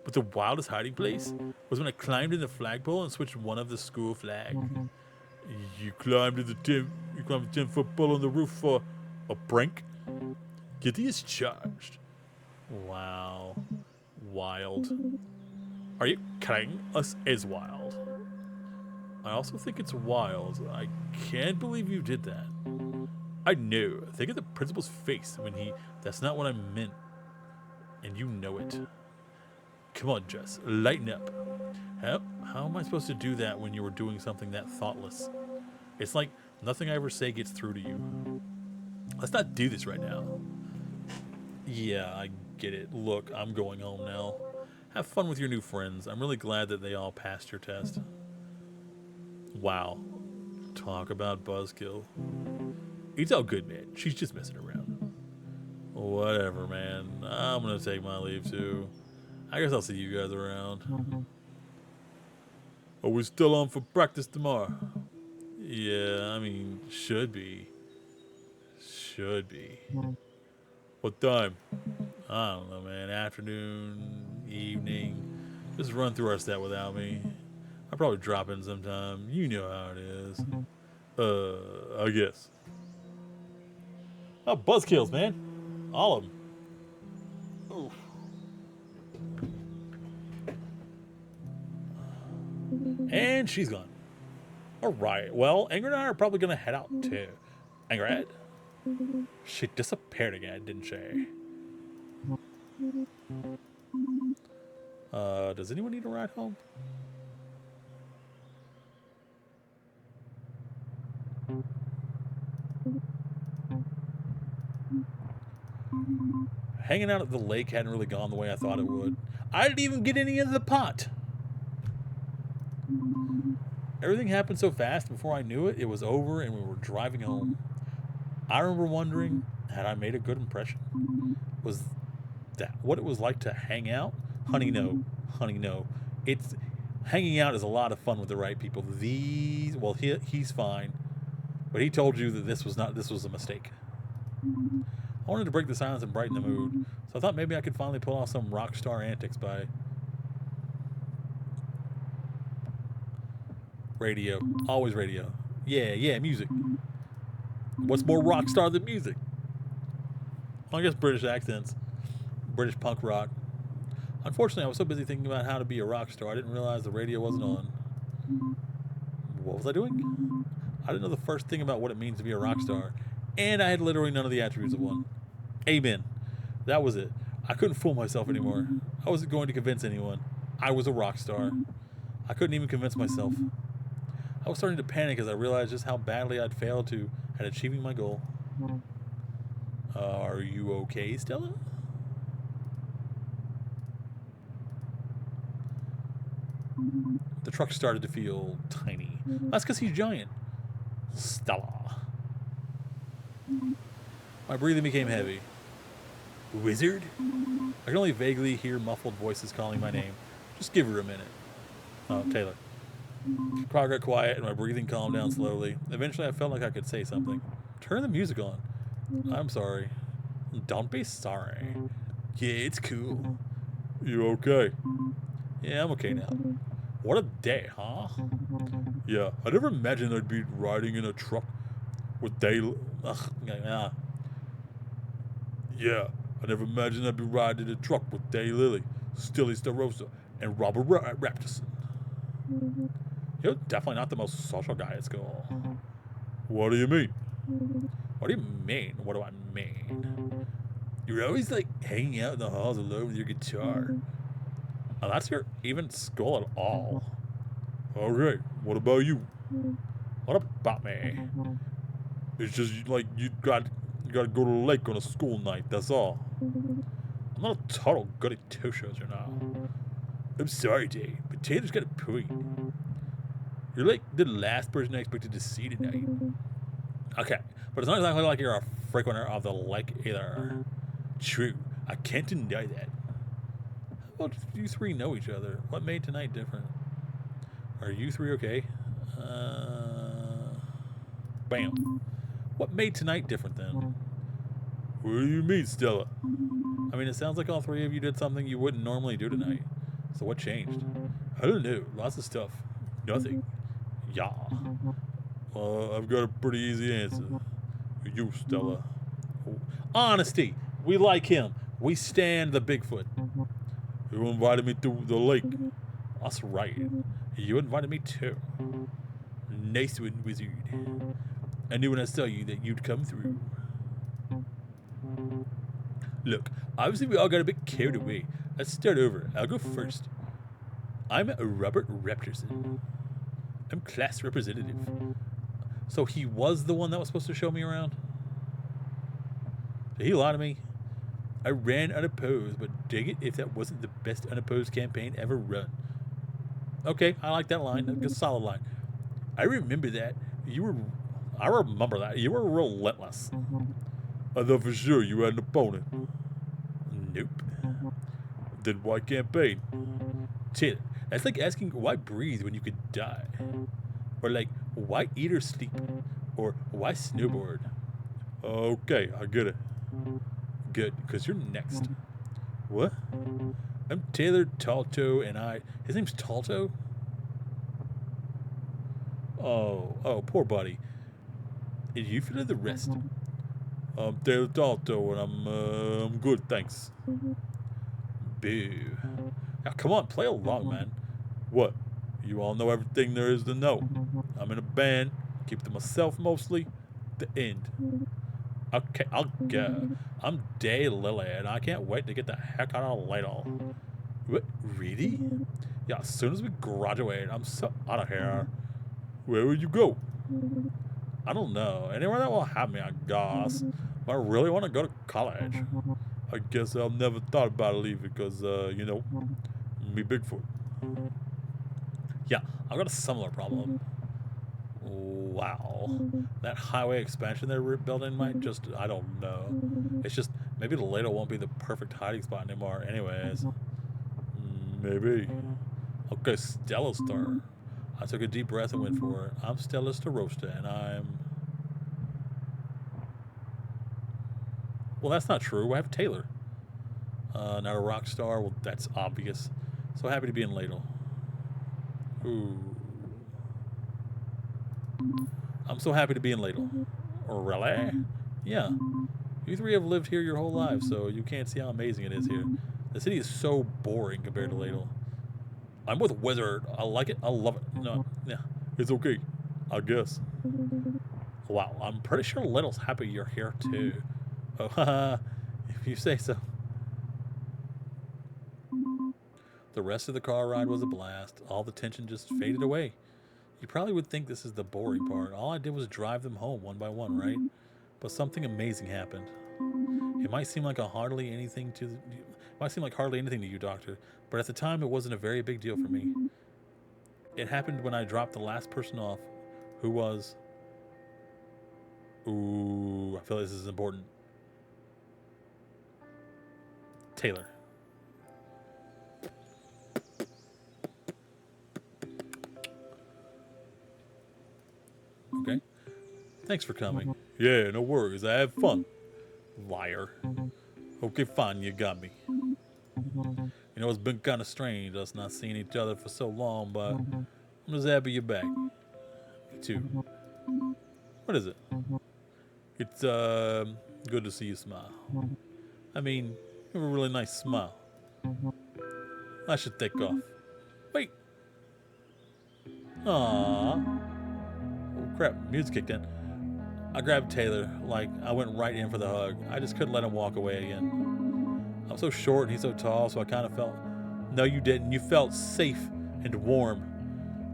But the wildest hiding place was when I climbed in the flagpole and switched one of the school flag. You climbed in the 10-foot pole on the roof for a prank? Guilty as charged. Wow. Wild. Are you kidding us as wild? I also think it's wild. I can't believe you did that. I know. Think of the principal's face when that's not what I meant. And you know it. Come on, Jess. Lighten up. How am I supposed to do that when you were doing something that thoughtless? It's like nothing I ever say gets through to you. Let's not do this right now. Yeah, I get it. Look, I'm going home now. Have fun with your new friends. I'm really glad that they all passed your test. Wow. Talk about buzzkill. It's all good, man. She's just messing around. Whatever, man. I'm gonna take my leave, too. I guess I'll see you guys around. Are we still on for practice tomorrow? Yeah, I mean, should be. Should be. What time? I don't know, man. Afternoon, evening. Just run through our set without me. I'll probably drop in sometime. You know how it is. I guess. Oh, buzzkills, man. All of them. Oof. And she's gone. All right. Well, Ingrid and I are probably going to head out too. Ingrid? She disappeared again, didn't she? Does anyone need a ride home? Hanging out at the lake hadn't really gone the way I thought it would. I didn't even get any of the pot. Everything happened so fast before I knew it, it was over and we were driving home. I remember wondering, had I made a good impression? Was that what it was like to hang out? Honey, no. Honey, no. Hanging out is a lot of fun with the right people. He's fine. But he told you that this was a mistake. I wanted to break the silence and brighten the mood, so I thought maybe I could finally pull off some rock star antics by radio. Always radio. Yeah, music. What's more rock star than music? Well, I guess British accents. British punk rock. Unfortunately, I was so busy thinking about how to be a rock star, I didn't realize the radio wasn't on. What was I doing? I didn't know the first thing about what it means to be a rock star, and I had literally none of the attributes of one. Amen. That was it. I couldn't fool myself anymore. I wasn't going to convince anyone. I was a rock star. I couldn't even convince myself. I was starting to panic as I realized just how badly I'd failed at achieving my goal. Are you okay, Stella? The truck started to feel tiny. That's because he's giant. Stella. My breathing became heavy. Wizard? I can only vaguely hear muffled voices calling my name. Just give her a minute. Oh, Taylor. The crowd got quiet and my breathing calmed down slowly. Eventually I felt like I could say something. Turn the music on. I'm sorry. Don't be sorry. Yeah, it's cool. You okay? Yeah, I'm okay now. What a day, huh? Yeah, I never imagined I'd be riding in a truck with Yeah, I never imagined I'd be riding in a truck with Daylily, Stilly Starosa, and Robert Raptorson. You're definitely not the most social guy at school. What do you mean? What do you mean? What do I mean? You're always like hanging out in the halls alone with your guitar. Oh, that's your even school at all. Okay, what about you? What about me? It's just like you gotta go to the lake on a school night, that's all. I'm not a total goody two shoes, you know. I'm sorry, Dave, but Taylor's got a point. You're like the last person I expected to see tonight. Okay, but it's not exactly like you're a frequenter of the lake either. True, I can't deny that. How about you three know each other? What made tonight different? Are you three okay? Bam. What made tonight different then? What do you mean, Stella? I mean, it sounds like all three of you did something you wouldn't normally do tonight. So what changed? I don't know. Lots of stuff. Nothing. Yeah. I've got a pretty easy answer. You, Stella. Honesty. We like him. We stand the Bigfoot. You invited me to the lake. That's right. You invited me too. Nice one, wizard. I knew when I saw you that you'd come through. Look, obviously we all got a bit carried away. Let's start over. I'll go first. I'm Robert Raptorson. I'm class representative. So he was the one that was supposed to show me around? Did he lie to me? I ran unopposed, but dig it if that wasn't the best unopposed campaign ever run. Okay, I like that line. That's a solid line. I remember that. I remember that. You were relentless. I thought for sure you had an opponent. Nope. Then why campaign? Taylor, that's like asking why breathe when you could die. Or like, why eat or sleep? Or why snowboard? Okay, I get it. Good, because you're next. What? I'm Taylor Talto and his name's Talto? Oh, poor buddy. And you fill in the rest. I'm Taylor Talto and I'm good, thanks. Boo. Now come on, play along, man. What? You all know everything there is to know. I'm in a band, keep to myself mostly. The end. Okay, I'll go. I'm Daylily, and I can't wait to get the heck out of Ladle. What? Really? Yeah, as soon as we graduate, I'm so out of here. Where would you go? I don't know. Anywhere that will have me, I guess. But I really want to go to college. I guess I've never thought about leaving because, you know, me Bigfoot. Yeah, I've got a similar problem. Wow. That highway expansion they're building might just, I don't know. It's just, maybe the Ladle won't be the perfect hiding spot anymore anyways. Maybe. Okay, Stella's turn. I took a deep breath and went for it. I'm Stella Starosta, and I'm... Well, that's not true. I have Taylor. Not a rock star. Well, that's obvious. So happy to be in Ladle. Ooh. I'm so happy to be in Ladle. Really? Yeah. You three have lived here your whole lives, so you can't see how amazing it is here. The city is so boring compared to Ladle. I'm with Wizard. I like it. I love it. No, yeah. It's okay. I guess. Wow, I'm pretty sure Ladle's happy you're here, too. Oh, haha. If you say so. The rest of the car ride was a blast. All the tension just faded away. You probably would think this is the boring part. All I did was drive them home one by one, right? But something amazing happened. It might seem like hardly anything to you, Doctor, but at the time it wasn't a very big deal for me. It happened when I dropped the last person off, who was Ooh, I feel like this is important. Taylor. Okay. Thanks for coming. Yeah, no worries. I have fun. Liar. Okay, fine. You got me. You know, it's been kind of strange us not seeing each other for so long, but I'm just happy you're back. Me too. What is it? It's good to see you smile. I mean, you have a really nice smile. I should take off. Wait. Aww. Oh crap, music kicked in. I grabbed Taylor, like I went right in for the hug. I just couldn't let him walk away again. I'm so short and he's so tall, so I kind of felt. No, you didn't. You felt safe and warm.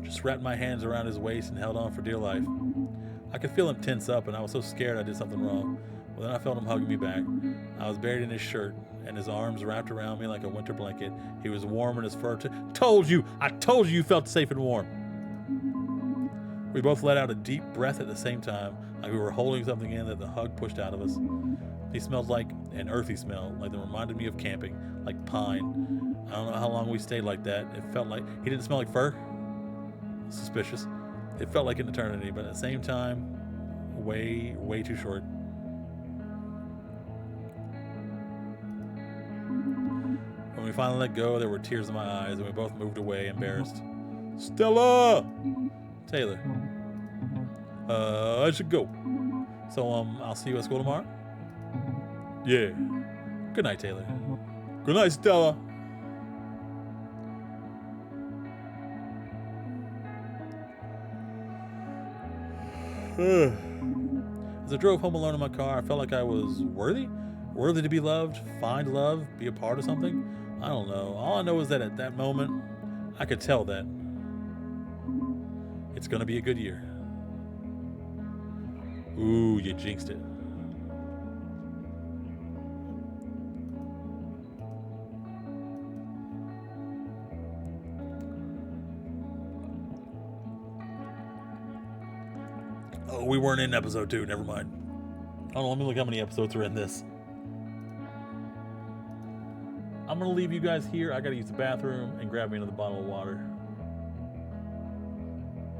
Just wrapped my hands around his waist and held on for dear life. I could feel him tense up, and I was so scared I did something wrong. Well, then I felt him hugging me back. I was buried in his shirt, and his arms wrapped around me like a winter blanket. He was warm in his fur. Told you! I told you felt safe and warm. We both let out a deep breath at the same time, like we were holding something in that the hug pushed out of us. He smelled like an earthy smell, like that reminded me of camping, like pine. I don't know how long we stayed like that. It felt like he didn't smell like fur. Suspicious. It felt like an eternity, but at the same time, way, way too short. When we finally let go, there were tears in my eyes, and we both moved away, embarrassed. Stella! Taylor. I should go. So, I'll see you at school tomorrow? Yeah. Good night, Taylor. Good night, Stella. As I drove home alone in my car, I felt like I was worthy to be loved, find love, be a part of something. I don't know. All I know is that at that moment, I could tell that it's gonna be a good year. Ooh, you jinxed it. Oh, we weren't in episode 2. Never mind. I don't know. Let me look how many episodes are in this. I'm going to leave you guys here. I got to use the bathroom and grab me another bottle of water.